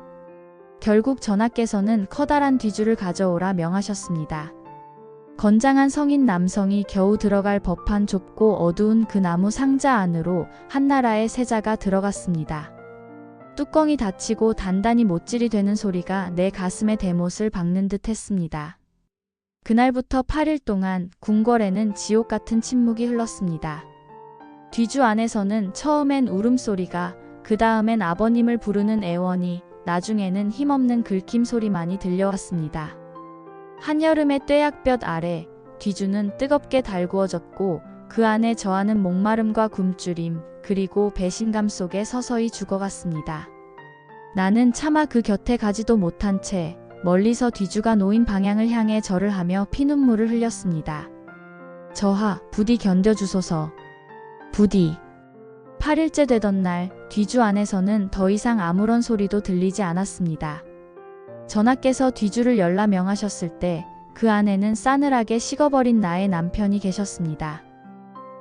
결국 전하께서는 커다란 뒤주를 가져오라 명하셨습니다. 건장한 성인 남성이 겨우 들어갈 법한 좁고 어두운 그 나무 상자 안으로 한나라의 세자가 들어갔습니다. 뚜껑이 닫히고 단단히 못질이 되는 소리가 내 가슴에 대못을 박는 듯 했습니다. 그날부터 8일 동안 궁궐에는 지옥 같은 침묵이 흘렀습니다. 뒤주 안에서는 처음엔 울음소리가, 그 다음엔 아버님을 부르는 애원이, 나중에는 힘없는 긁힘 소리만이 들려왔습니다. 한여름의 뙤약볕 아래 뒤주는 뜨겁게 달구어졌고 그 안에 저하는 목마름과 굶주림 그리고 배신감 속에 서서히 죽어갔습니다. 나는 차마 그 곁에 가지도 못한 채 멀리서 뒤주가 놓인 방향을 향해 절을 하며 피눈물을 흘렸습니다. 저하, 부디 견뎌주소서. 부디. 8일째 되던 날 뒤주 안에서는 더 이상 아무런 소리도 들리지 않았습니다. 전하께서 뒤주를 열라 명하셨을 때 그 안에는 싸늘하게 식어버린 나의 남편이 계셨습니다.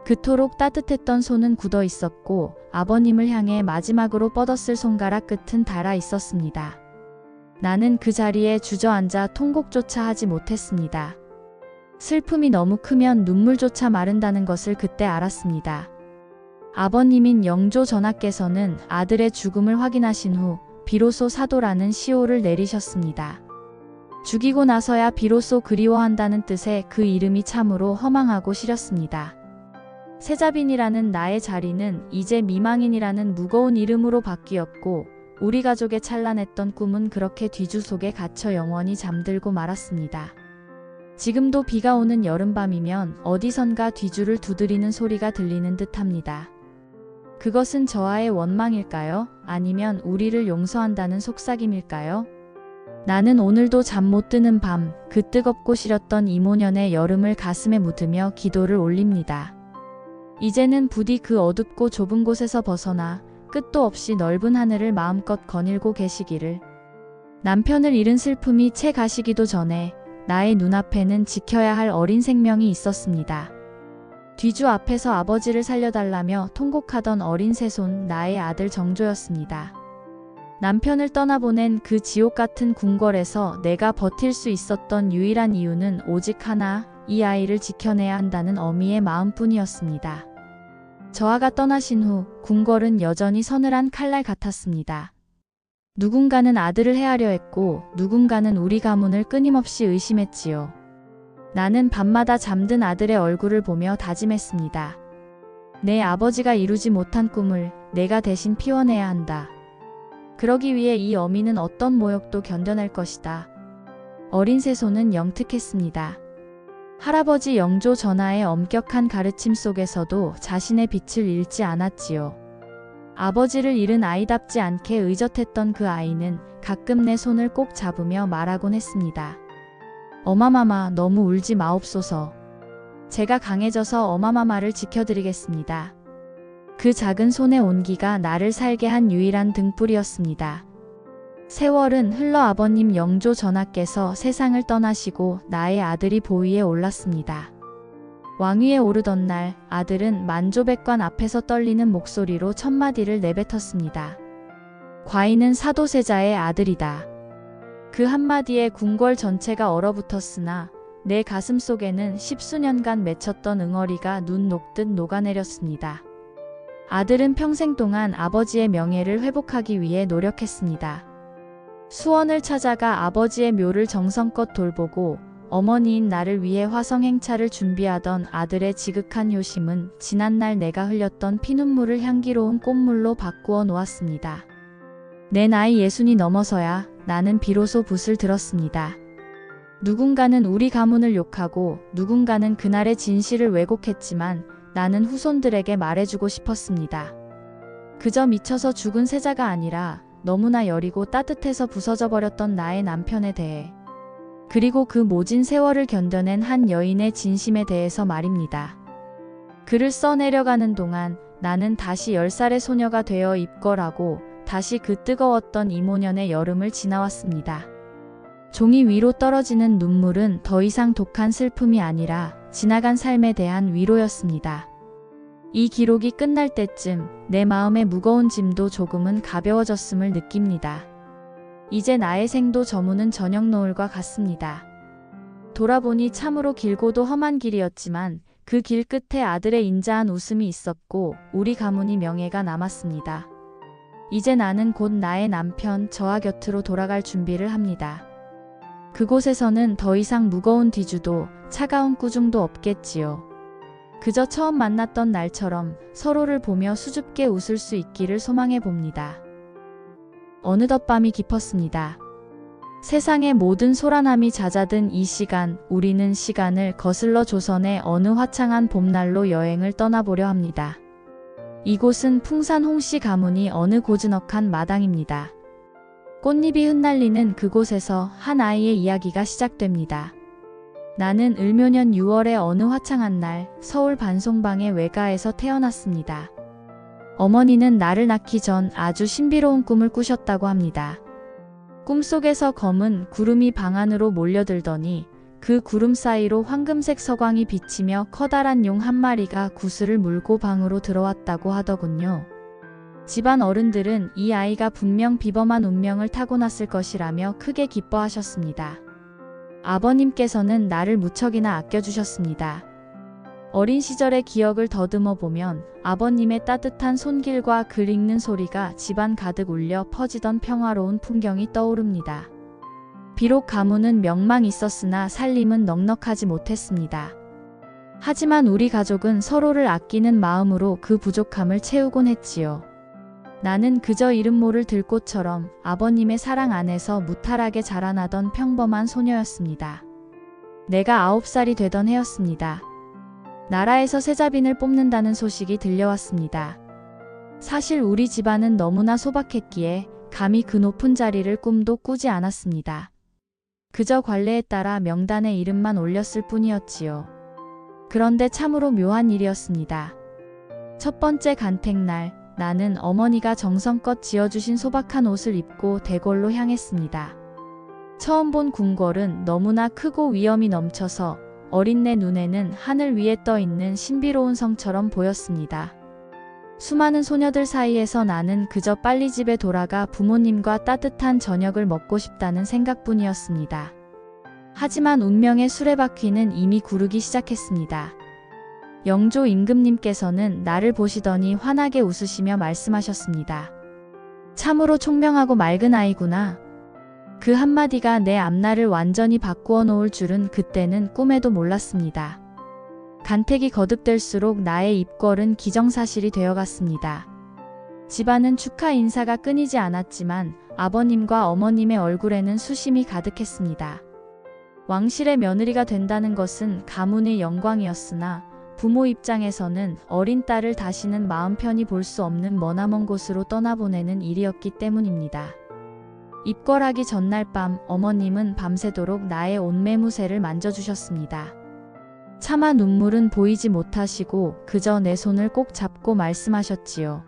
그토록 따뜻했던 손은 굳어 있었고 아버님을 향해 마지막으로 뻗었을 손가락 끝은 닳아 있었습니다. 나는 그 자리에 주저앉아 통곡조차 하지 못했습니다. 슬픔이 너무 크면 눈물조차 마른다는 것을 그때 알았습니다. 아버님인 영조 전하께서는 아들의 죽음을 확인하신 후 비로소 사도라는 시호를 내리셨습니다. 죽이고 나서야 비로소 그리워한다는 뜻의 그 이름이 참으로 허망하고 시렸습니다. 세자빈이라는 나의 자리는 이제 미망인이라는 무거운 이름으로 바뀌었고 우리 가족의 찬란했던 꿈은 그렇게 뒤주 속에 갇혀 영원히 잠들고 말았습니다. 지금도 비가 오는 여름밤이면 어디선가 뒤줄을 두드리는 소리가 들리는 듯합니다. 그것은 저와의 원망일까요? 아니면 우리를 용서한다는 속삭임일까요? 나는 오늘도 잠 못 드는 밤, 그 뜨겁고 시렸던 이모년의 여름을 가슴에 묻으며 기도를 올립니다. 이제는 부디 그 어둡고 좁은 곳에서 벗어나 끝도 없이 넓은 하늘을 마음껏 거닐고 계시기를. 남편을 잃은 슬픔이 채 가시기도 전에 나의 눈앞에는 지켜야 할 어린 생명이 있었습니다. 뒤주 앞에서 아버지를 살려달라며 통곡하던 어린 새손 나의 아들 정조였습니다. 남편을 떠나보낸 그 지옥 같은 궁궐에서 내가 버틸 수 있었던 유일한 이유는 오직 하나, 이 아이를 지켜내야 한다는 어미의 마음뿐이었습니다. 저아가 떠나신 후 궁궐은 여전히 서늘한 칼날 같았습니다. 누군가는 아들을 해하려 했고 누군가는 우리 가문을 끊임없이 의심했지요. 나는 밤마다 잠든 아들의 얼굴을 보며 다짐했습니다. 내 아버지가 이루지 못한 꿈을 내가 대신 피워내야 한다. 그러기 위해 이 어미는 어떤 모욕도 견뎌낼 것이다. 어린 새손은 영특했습니다. 할아버지 영조 전하의 엄격한 가르침 속에서도 자신의 빛을 잃지 않았지요. 아버지를 잃은 아이답지 않게 의젓했던 그 아이는 가끔 내 손을 꼭 잡으며 말하곤 했습니다. 어마마마, 너무 울지 마옵소서. 제가 강해져서 어마마마를 지켜드리겠습니다. 그 작은 손의 온기가 나를 살게 한 유일한 등불이었습니다. 세월은 흘러 아버님 영조 전하께서 세상을 떠나시고 나의 아들이 보위에 올랐습니다. 왕위에 오르던 날 아들은 만조백관 앞에서 떨리는 목소리로 첫마디를 내뱉었습니다. 과인은 사도세자의 아들이다. 그 한마디에 궁궐 전체가 얼어붙었으나 내 가슴 속에는 십수년간 맺혔던 응어리가 눈 녹듯 녹아내렸습니다. 아들은 평생 동안 아버지의 명예를 회복하기 위해 노력했습니다. 수원을 찾아가 아버지의 묘를 정성껏 돌보고 어머니인 나를 위해 화성행차를 준비하던 아들의 지극한 효심은 지난날 내가 흘렸던 피눈물을 향기로운 꽃물로 바꾸어 놓았습니다. 내 나이 60이 넘어서야 나는 비로소 붓을 들었습니다. 누군가는 우리 가문을 욕하고 누군가는 그날의 진실을 왜곡했지만 나는 후손들에게 말해주고 싶었습니다. 그저 미쳐서 죽은 세자가 아니라 너무나 여리고 따뜻해서 부서져 버렸던 나의 남편에 대해, 그리고 그 모진 세월을 견뎌낸 한 여인의 진심에 대해서 말입니다. 글을 써내려가는 동안 나는 다시 10살의 소녀가 되어 입걸하고 다시 그 뜨거웠던 이모년의 여름을 지나왔습니다. 종이 위로 떨어지는 눈물은 더 이상 독한 슬픔이 아니라 지나간 삶에 대한 위로였습니다. 이 기록이 끝날 때쯤 내 마음의 무거운 짐도 조금은 가벼워졌음을 느낍니다. 이제 나의 생도 저무는 저녁 노을과 같습니다. 돌아보니 참으로 길고도 험한 길이었지만 그 길 끝에 아들의 인자한 웃음이 있었고 우리 가문이 명예가 남았습니다. 이제 나는 곧 나의 남편 저아 곁으로 돌아갈 준비를 합니다. 그곳에서는 더 이상 무거운 뒤주도 차가운 꾸중도 없겠지요. 그저 처음 만났던 날처럼 서로를 보며 수줍게 웃을 수 있기를 소망해 봅니다. 어느덧 밤이 깊었습니다. 세상의 모든 소란함이 잦아든 이 시간, 우리는 시간을 거슬러 조선의 어느 화창한 봄날로 여행을 떠나보려 합니다. 이곳은 풍산 홍씨 가문이 어느 고즈넉한 마당입니다. 꽃잎이 흩날리는 그곳에서 한 아이의 이야기가 시작됩니다. 나는 을묘년 6월의 어느 화창한 날 서울 반송방의 외가에서 태어났습니다. 어머니는 나를 낳기 전 아주 신비로운 꿈을 꾸셨다고 합니다. 꿈속에서 검은 구름이 방 안으로 몰려들더니 그 구름 사이로 황금색 서광이 비치며 커다란 용 한 마리가 구슬을 물고 방으로 들어왔다고 하더군요. 집안 어른들은 이 아이가 분명 비범한 운명을 타고났을 것이라며 크게 기뻐하셨습니다. 아버님께서는 나를 무척이나 아껴주셨습니다. 어린 시절의 기억을 더듬어 보면 아버님의 따뜻한 손길과 글 읽는 소리가 집안 가득 울려 퍼지던 평화로운 풍경이 떠오릅니다. 비록 가문은 명망 있었으나 살림은 넉넉하지 못했습니다. 하지만 우리 가족은 서로를 아끼는 마음으로 그 부족함을 채우곤 했지요. 나는 그저 이름 모를 들꽃처럼 아버님의 사랑 안에서 무탈하게 자라나던 평범한 소녀였습니다. 내가 9살이 되던 해였습니다. 나라에서 세자빈을 뽑는다는 소식이 들려왔습니다. 사실 우리 집안은 너무나 소박했기에 감히 그 높은 자리를 꿈도 꾸지 않았습니다. 그저 관례에 따라 명단에 이름만 올렸을 뿐이었지요. 그런데 참으로 묘한 일이었습니다. 첫 번째 간택날, 나는 어머니가 정성껏 지어주신 소박한 옷을 입고 대궐로 향했습니다. 처음 본 궁궐은 너무나 크고 위엄이 넘쳐서 어린 내 눈에는 하늘 위에 떠 있는 신비로운 성처럼 보였습니다. 수많은 소녀들 사이에서 나는 그저 빨리 집에 돌아가 부모님과 따뜻한 저녁을 먹고 싶다는 생각뿐이었습니다. 하지만 운명의 수레바퀴는 이미 구르기 시작했습니다. 영조 임금님께서는 나를 보시더니 환하게 웃으시며 말씀하셨습니다. 참으로 총명하고 맑은 아이구나. 그 한마디가 내 앞날을 완전히 바꾸어 놓을 줄은 그때는 꿈에도 몰랐습니다. 간택이 거듭될수록 나의 입궐은 기정사실이 되어갔습니다. 집안은 축하 인사가 끊이지 않았지만 아버님과 어머님의 얼굴에는 수심이 가득했습니다. 왕실의 며느리가 된다는 것은 가문의 영광이었으나 부모 입장에서는 어린 딸을 다시는 마음 편히 볼 수 없는 머나먼 곳으로 떠나보내는 일이었기 때문입니다. 입궐하기 전날 밤 어머님은 밤새도록 나의 옷매무새를 만져주셨습니다. 차마 눈물은 보이지 못하시고 그저 내 손을 꼭 잡고 말씀하셨지요.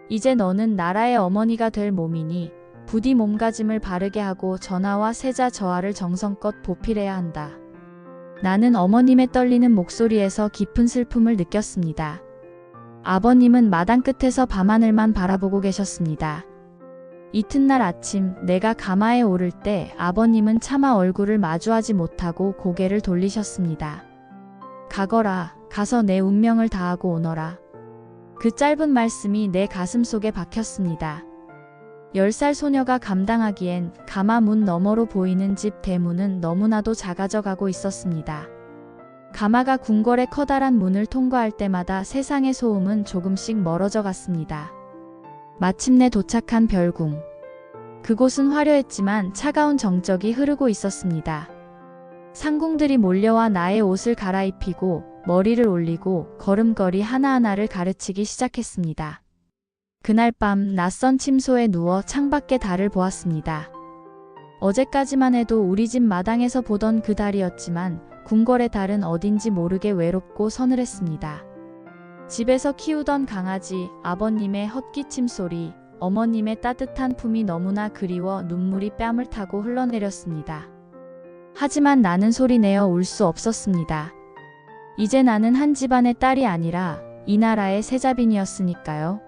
이제 너는 나라의 어머니가 될 몸이니 부디 몸가짐을 바르게 하고 전하와 세자 저하를 정성껏 보필해야 한다. 나는 어머님의 떨리는 목소리에서 깊은 슬픔을 느꼈습니다. 아버님은 마당 끝에서 밤하늘만 바라보고 계셨습니다. 이튿날 아침 내가 가마에 오를 때 아버님은 차마 얼굴을 마주하지 못하고 고개를 돌리셨습니다. 가거라, 가서 내 운명을 다하고 오너라. 그 짧은 말씀이 내 가슴 속에 박혔습니다. 10살 소녀가 감당하기엔 가마 문 너머로 보이는 집 대문은 너무나도 작아져 가고 있었습니다. 가마가 궁궐의 커다란 문을 통과할 때마다 세상의 소음은 조금씩 멀어져 갔습니다. 마침내 도착한 별궁. 그곳은 화려했지만 차가운 정적이 흐르고 있었습니다. 상궁들이 몰려와 나의 옷을 갈아입히고 머리를 올리고 걸음걸이 하나하나를 가르치기 시작했습니다. 그날 밤 낯선 침소에 누워 창밖의 달을 보았습니다. 어제까지만 해도 우리 집 마당에서 보던 그 달이었지만 궁궐의 달은 어딘지 모르게 외롭고 서늘했습니다. 집에서 키우던 강아지, 아버님의 헛기침 소리, 어머님의 따뜻한 품이 너무나 그리워 눈물이 뺨을 타고 흘러내렸습니다. 하지만 나는 소리내어 울 수 없었습니다. 이제 나는 한 집안의 딸이 아니라 이 나라의 세자빈이었으니까요.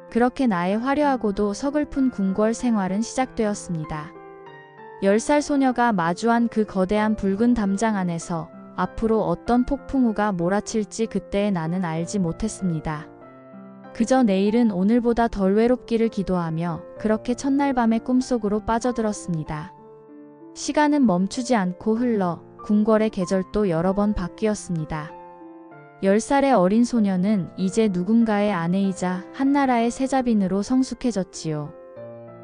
그렇게 나의 화려하고도 서글픈 궁궐 생활은 시작되었습니다. 10살 소녀가 마주한 그 거대한 붉은 담장 안에서 앞으로 어떤 폭풍우가 몰아칠지 그때의 나는 알지 못했습니다. 그저 내일은 오늘보다 덜 외롭기를 기도하며 그렇게 첫날 밤의 꿈속으로 빠져들었습니다. 시간은 멈추지 않고 흘러 궁궐의 계절도 여러 번 바뀌었습니다. 10살의 어린 소녀는 이제 누군가의 아내이자 한나라의 세자빈으로 성숙해졌지요.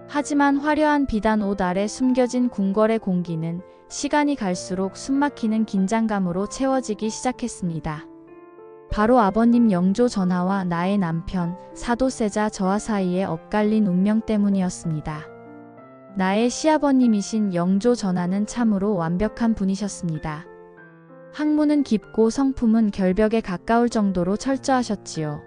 하지만 화려한 비단 옷 아래 숨겨진 궁궐의 공기는 시간이 갈수록 숨막히는 긴장감으로 채워지기 시작했습니다. 바로 아버님 영조 전하와 나의 남편 사도세자 저하 사이에 엇갈린 운명 때문이었습니다. 나의 시아버님이신 영조 전하는 참으로 완벽한 분이셨습니다. 학문은 깊고 성품은 결벽에 가까울 정도로 철저하셨지요.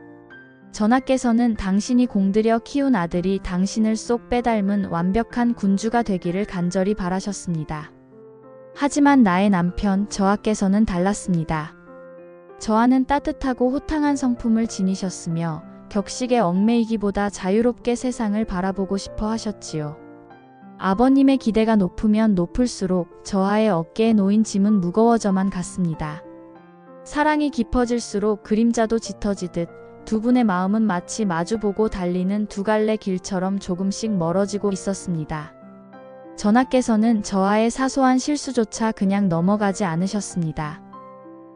전하께서는 당신이 공들여 키운 아들이 당신을 쏙 빼닮은 완벽한 군주가 되기를 간절히 바라셨습니다. 하지만 나의 남편 저하께서는 달랐습니다. 저하는 따뜻하고 호탕한 성품을 지니셨으며 격식에 얽매이기보다 자유롭게 세상을 바라보고 싶어 하셨지요. 아버님의 기대가 높으면 높을수록 저하의 어깨에 놓인 짐은 무거워져만 갔습니다. 사랑이 깊어질수록 그림자도 짙어지듯 두 분의 마음은 마치 마주보고 달리는 두 갈래 길처럼 조금씩 멀어지고 있었습니다. 전하께서는 저하의 사소한 실수조차 그냥 넘어가지 않으셨습니다.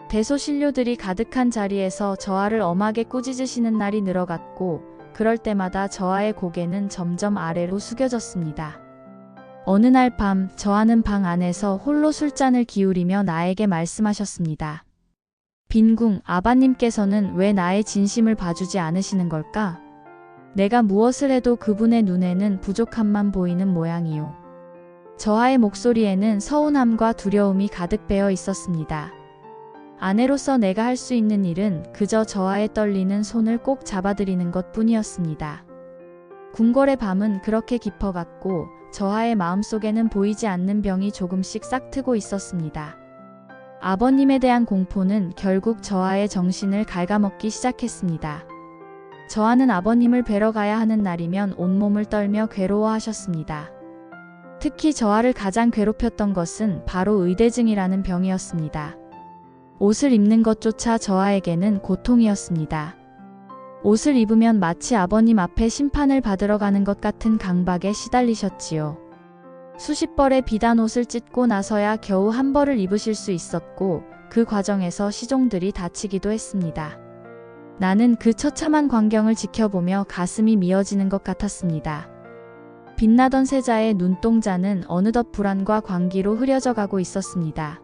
대소신료들이 가득한 자리에서 저하를 엄하게 꾸짖으시는 날이 늘어갔고 그럴 때마다 저하의 고개는 점점 아래로 숙여졌습니다. 어느 날 밤 저하는 방 안에서 홀로 술잔을 기울이며 나에게 말씀하셨습니다. 빈궁, 아바님께서는 왜 나의 진심을 봐주지 않으시는 걸까? 내가 무엇을 해도 그분의 눈에는 부족함만 보이는 모양이요. 저하의 목소리에는 서운함과 두려움이 가득 배어 있었습니다. 아내로서 내가 할 수 있는 일은 그저 저하의 떨리는 손을 꼭 잡아드리는 것 뿐이었습니다. 궁궐의 밤은 그렇게 깊어갔고 저하의 마음속에는 보이지 않는 병이 조금씩 싹트고 있었습니다. 아버님에 대한 공포는 결국 저하의 정신을 갉아먹기 시작했습니다. 저하는 아버님을 뵈러 가야 하는 날이면 온몸을 떨며 괴로워하셨습니다. 특히 저하를 가장 괴롭혔던 것은 바로 의대증이라는 병이었습니다. 옷을 입는 것조차 저하에게는 고통이었습니다. 옷을 입으면 마치 아버님 앞에 심판을 받으러 가는 것 같은 강박에 시달리셨지요. 수십 벌의 비단 옷을 찢고 나서야 겨우 한 벌을 입으실 수 있었고 그 과정에서 시종들이 다치기도 했습니다. 나는 그 처참한 광경을 지켜보며 가슴이 미어지는 것 같았습니다. 빛나던 세자의 눈동자는 어느덧 불안과 광기로 흐려져 가고 있었습니다.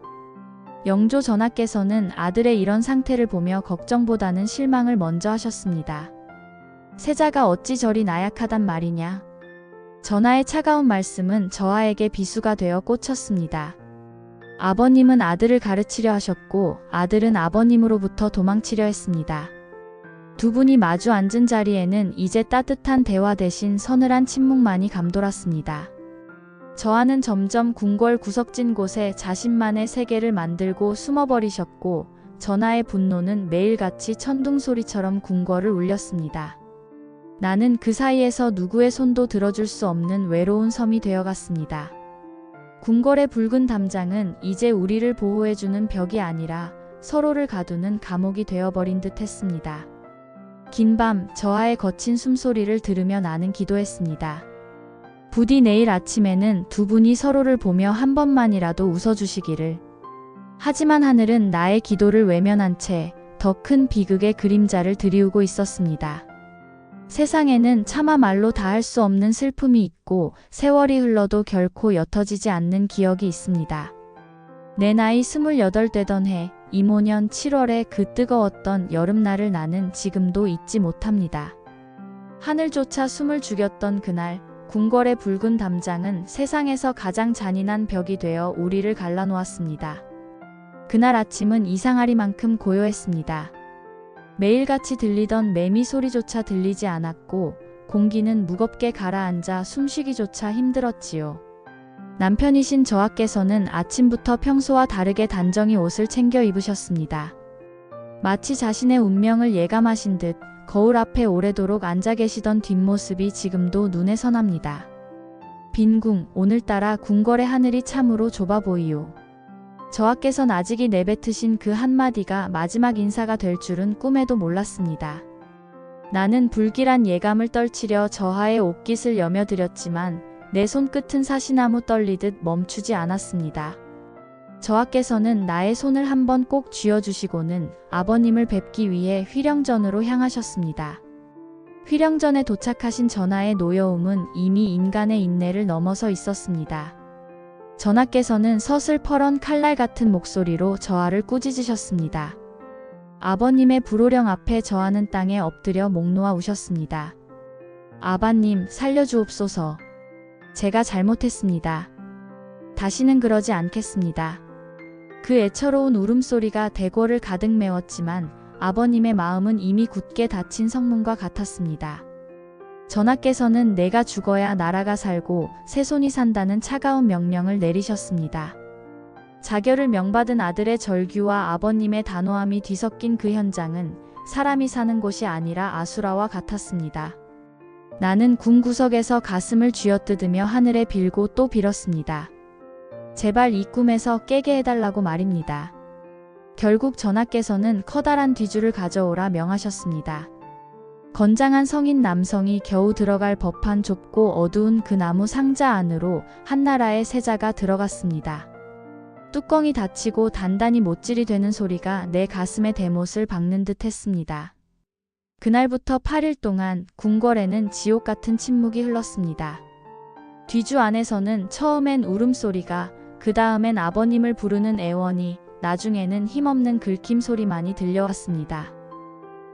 영조 전하께서는 아들의 이런 상태를 보며 걱정보다는 실망을 먼저 하셨습니다. 세자가 어찌 저리 나약하단 말이냐. 전하의 차가운 말씀은 저하에게 비수가 되어 꽂혔습니다. 아버님은 아들을 가르치려 하셨고 아들은 아버님으로부터 도망치려 했습니다. 두 분이 마주 앉은 자리에는 이제 따뜻한 대화 대신 서늘한 침묵만이 감돌았습니다. 저하는 점점 궁궐 구석진 곳에 자신만의 세계를 만들고 숨어버리셨고 전하의 분노는 매일같이 천둥소리처럼 궁궐을 울렸습니다. 나는 그 사이에서 누구의 손도 들어줄 수 없는 외로운 섬이 되어갔습니다. 궁궐의 붉은 담장은 이제 우리를 보호해주는 벽이 아니라 서로를 가두는 감옥이 되어버린 듯 했습니다. 긴 밤 저하의 거친 숨소리를 들으며 나는 기도했습니다. 부디 내일 아침에는 두 분이 서로를 보며 한 번만이라도 웃어주시기를. 하지만 하늘은 나의 기도를 외면한 채 더 큰 비극의 그림자를 드리우고 있었습니다. 세상에는 차마 말로 다할 수 없는 슬픔이 있고 세월이 흘러도 결코 옅어지지 않는 기억이 있습니다. 내 나이 28 되던 해 이모년 7월의 그 뜨거웠던 여름날을 나는 지금도 잊지 못합니다. 하늘조차 숨을 죽였던 그날 궁궐의 붉은 담장은 세상에서 가장 잔인한 벽이 되어 우리를 갈라놓았습니다. 그날 아침은 이상하리만큼 고요했습니다. 매일같이 들리던 매미 소리조차 들리지 않았고 공기는 무겁게 가라앉아 숨쉬기조차 힘들었지요. 남편이신 저하께서는 아침부터 평소와 다르게 단정히 옷을 챙겨 입으셨습니다. 마치 자신의 운명을 예감하신 듯 거울 앞에 오래도록 앉아 계시던 뒷모습이 지금도 눈에 선합니다. 빈궁, 오늘따라 궁궐의 하늘이 참으로 좁아 보이요. 저하께선 아직이 내뱉으신 그 한마디가 마지막 인사가 될 줄은 꿈에도 몰랐습니다. 나는 불길한 예감을 떨치려 저하의 옷깃을 여며드렸지만 내 손끝은 사시나무 떨리듯 멈추지 않았습니다. 저하께서는 나의 손을 한번 꼭 쥐어주시고는 아버님을 뵙기 위해 휘령전으로 향하셨습니다. 휘령전에 도착하신 전하의 노여움은 이미 인간의 인내를 넘어서 있었습니다. 전하께서는 서슬퍼런 칼날 같은 목소리로 저하를 꾸짖으셨습니다. 아버님의 불호령 앞에 저하는 땅에 엎드려 목 놓아 우셨습니다. 아바님, 살려주옵소서. 제가 잘못했습니다. 다시는 그러지 않겠습니다. 그 애처로운 울음소리가 대궐을 가득 메웠지만 아버님의 마음은 이미 굳게 닫힌 성문과 같았습니다. 전하께서는 내가 죽어야 나라가 살고 새손이 산다는 차가운 명령을 내리셨습니다. 자결을 명받은 아들의 절규와 아버님의 단호함이 뒤섞인 그 현장은 사람이 사는 곳이 아니라 아수라와 같았습니다. 나는 궁 구석에서 가슴을 쥐어뜯으며 하늘에 빌고 또 빌었습니다. 제발 이 꿈에서 깨게 해달라고 말입니다. 결국 전하께서는 커다란 뒤줄을 가져오라 명하셨습니다. 건장한 성인 남성이 겨우 들어갈 법한 좁고 어두운 그 나무 상자 안으로 한나라의 세자가 들어갔습니다. 뚜껑이 닫히고 단단히 못질이 되는 소리가 내 가슴에 대못을 박는 듯 했습니다. 그날부터 8일 동안 궁궐에는 지옥 같은 침묵이 흘렀습니다. 뒤주 안에서는 처음엔 울음소리가, 그 다음엔 아버님을 부르는 애원이, 나중에는 힘없는 긁힘 소리만이 들려왔습니다.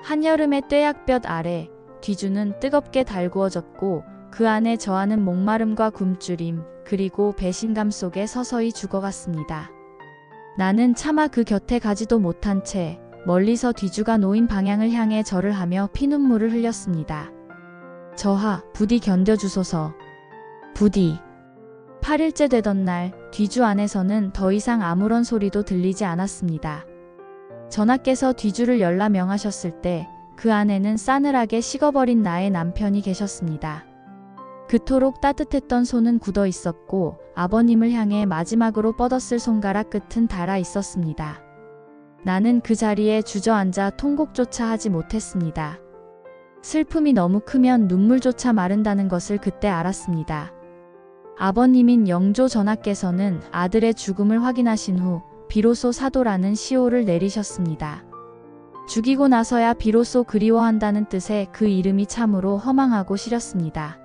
한여름의 뙤약볕 아래 뒤주는 뜨겁게 달구어졌고 그 안에 저하는 목마름과 굶주림 그리고 배신감 속에 서서히 죽어갔습니다. 나는 차마 그 곁에 가지도 못한 채 멀리서 뒤주가 놓인 방향을 향해 절을 하며 피눈물을 흘렸습니다. 저하, 부디 견뎌주소서. 부디. 8일째 되던 날 뒤주 안에서는 더 이상 아무런 소리도 들리지 않았습니다. 전하께서 뒤주를 열라 명하셨을 때 그 안에는 싸늘하게 식어버린 나의 남편이 계셨습니다. 그토록 따뜻했던 손은 굳어 있었고 아버님을 향해 마지막으로 뻗었을 손가락 끝은 닳아 있었습니다. 나는 그 자리에 주저앉아 통곡조차 하지 못했습니다. 슬픔이 너무 크면 눈물조차 마른다는 것을 그때 알았습니다. 아버님인 영조 전하께서는 아들의 죽음을 확인하신 후 비로소 사도라는 시호를 내리셨습니다. 죽이고 나서야 비로소 그리워한다는 뜻의 그 이름이 참으로 허망하고 시렸습니다.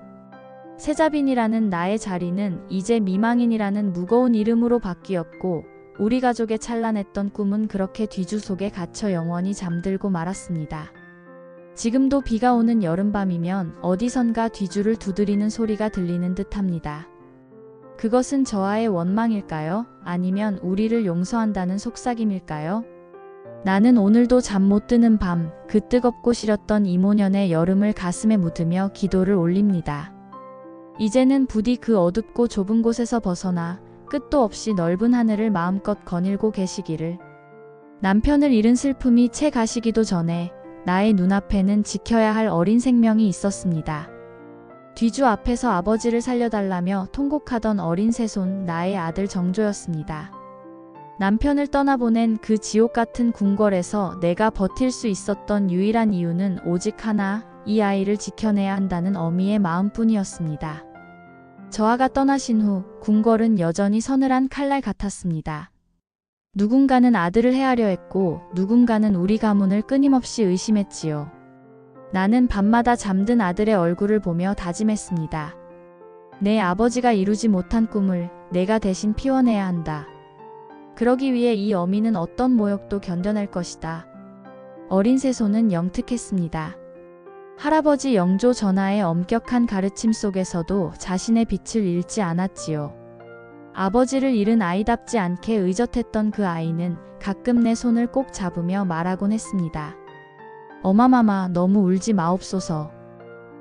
세자빈이라는 나의 자리는 이제 미망인이라는 무거운 이름으로 바뀌었고 우리 가족의 찬란했던 꿈은 그렇게 뒤주 속에 갇혀 영원히 잠들고 말았습니다. 지금도 비가 오는 여름밤이면 어디선가 뒤주를 두드리는 소리가 들리는 듯합니다. 그것은 저하의 원망일까요? 아니면 우리를 용서한다는 속삭임일까요? 나는 오늘도 잠 못 드는 밤, 그 뜨겁고 시렸던 이모년의 여름을 가슴에 묻으며 기도를 올립니다. 이제는 부디 그 어둡고 좁은 곳에서 벗어나 끝도 없이 넓은 하늘을 마음껏 거닐고 계시기를. 남편을 잃은 슬픔이 채 가시기도 전에 나의 눈앞에는 지켜야 할 어린 생명이 있었습니다. 뒤주 앞에서 아버지를 살려달라며 통곡하던 어린 새손 나의 아들 정조였습니다. 남편을 떠나보낸 그 지옥 같은 궁궐에서 내가 버틸 수 있었던 유일한 이유는 오직 하나, 이 아이를 지켜내야 한다는 어미의 마음뿐이었습니다. 저하가 떠나신 후 궁궐은 여전히 서늘한 칼날 같았습니다. 누군가는 아들을 해하려 했고 누군가는 우리 가문을 끊임없이 의심했지요. 나는 밤마다 잠든 아들의 얼굴을 보며 다짐했습니다. 내 아버지가 이루지 못한 꿈을 내가 대신 피워내야 한다. 그러기 위해 이 어미는 어떤 모욕도 견뎌낼 것이다. 어린 새손은 영특했습니다. 할아버지 영조 전하의 엄격한 가르침 속에서도 자신의 빛을 잃지 않았지요. 아버지를 잃은 아이답지 않게 의젓했던 그 아이는 가끔 내 손을 꼭 잡으며 말하곤 했습니다. 어마마마, 너무 울지 마옵소서.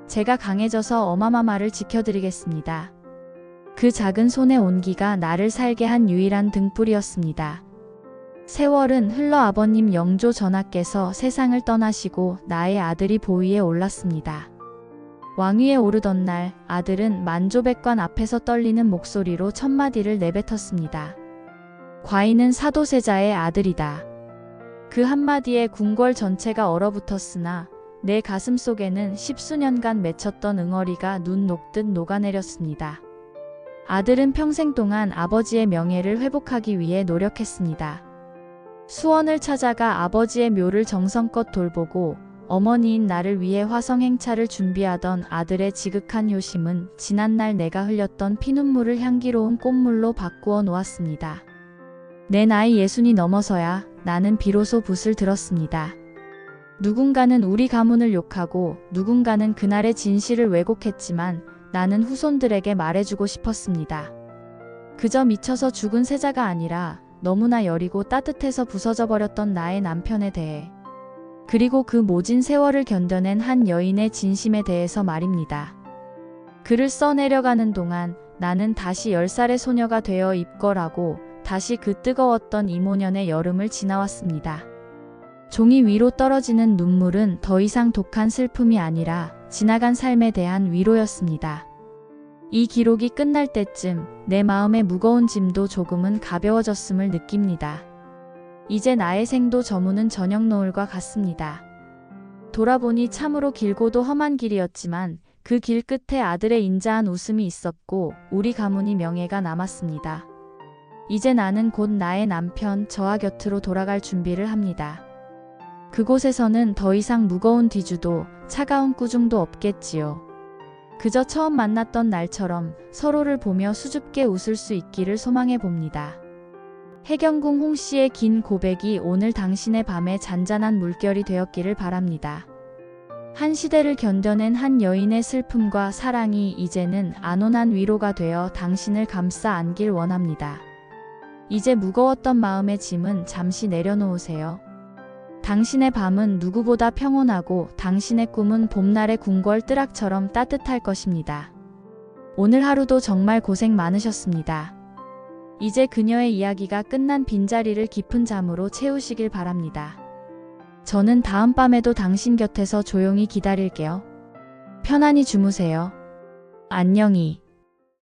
제가 강해져서 어마마마를 지켜드리겠습니다. 그 작은 손의 온기가 나를 살게 한 유일한 등불이었습니다. 세월은 흘러 아버님 영조 전하께서 세상을 떠나시고 나의 아들이 보위에 올랐습니다. 왕위에 오르던 날 아들은 만조백관 앞에서 떨리는 목소리로 첫마디를 내뱉었습니다. 과인은 사도세자의 아들이다. 그 한마디에 궁궐 전체가 얼어붙었으나 내 가슴 속에는 십수년간 맺혔던 응어리가 눈 녹듯 녹아내렸습니다. 아들은 평생 동안 아버지의 명예를 회복하기 위해 노력했습니다. 수원을 찾아가 아버지의 묘를 정성껏 돌보고 어머니인 나를 위해 화성행차를 준비하던 아들의 지극한 효심은 지난날 내가 흘렸던 피눈물을 향기로운 꽃물로 바꾸어 놓았습니다. 내 나이 60이 넘어서야 나는 비로소 붓을 들었습니다. 누군가는 우리 가문을 욕하고 누군가는 그날의 진실을 왜곡했지만 나는 후손들에게 말해주고 싶었습니다. 그저 미쳐서 죽은 세자가 아니라 너무나 여리고 따뜻해서 부서져 버렸던 나의 남편에 대해, 그리고 그 모진 세월을 견뎌낸 한 여인의 진심에 대해서 말입니다. 글을 써내려가는 동안 나는 다시 10살의 소녀가 되어 입걸하고 다시 그 뜨거웠던 이모년의 여름을 지나왔습니다. 종이 위로 떨어지는 눈물은 더 이상 독한 슬픔이 아니라 지나간 삶에 대한 위로였습니다. 이 기록이 끝날 때쯤 내 마음의 무거운 짐도 조금은 가벼워졌음을 느낍니다. 이제 나의 생도 저무는 저녁 노을과 같습니다. 돌아보니 참으로 길고도 험한 길이었지만 그 길 끝에 아들의 인자한 웃음이 있었고 우리 가문이 명예가 남았습니다. 이제 나는 곧 나의 남편 저하 곁으로 돌아갈 준비를 합니다. 그곳에서는 더 이상 무거운 뒤주도 차가운 꾸중도 없겠지요. 그저 처음 만났던 날처럼 서로를 보며 수줍게 웃을 수 있기를 소망해 봅니다. 해경궁 홍씨의 긴 고백이 오늘 당신의 밤에 잔잔한 물결이 되었기를 바랍니다. 한 시대를 견뎌낸 한 여인의 슬픔과 사랑이 이제는 안온한 위로가 되어 당신을 감싸 안길 원합니다. 이제 무거웠던 마음의 짐은 잠시 내려놓으세요. 당신의 밤은 누구보다 평온하고 당신의 꿈은 봄날의 궁궐 뜨락처럼 따뜻할 것입니다. 오늘 하루도 정말 고생 많으셨습니다. 이제 그녀의 이야기가 끝난 빈자리를 깊은 잠으로 채우시길 바랍니다. 저는 다음 밤에도 당신 곁에서 조용히 기다릴게요. 편안히 주무세요. 안녕히.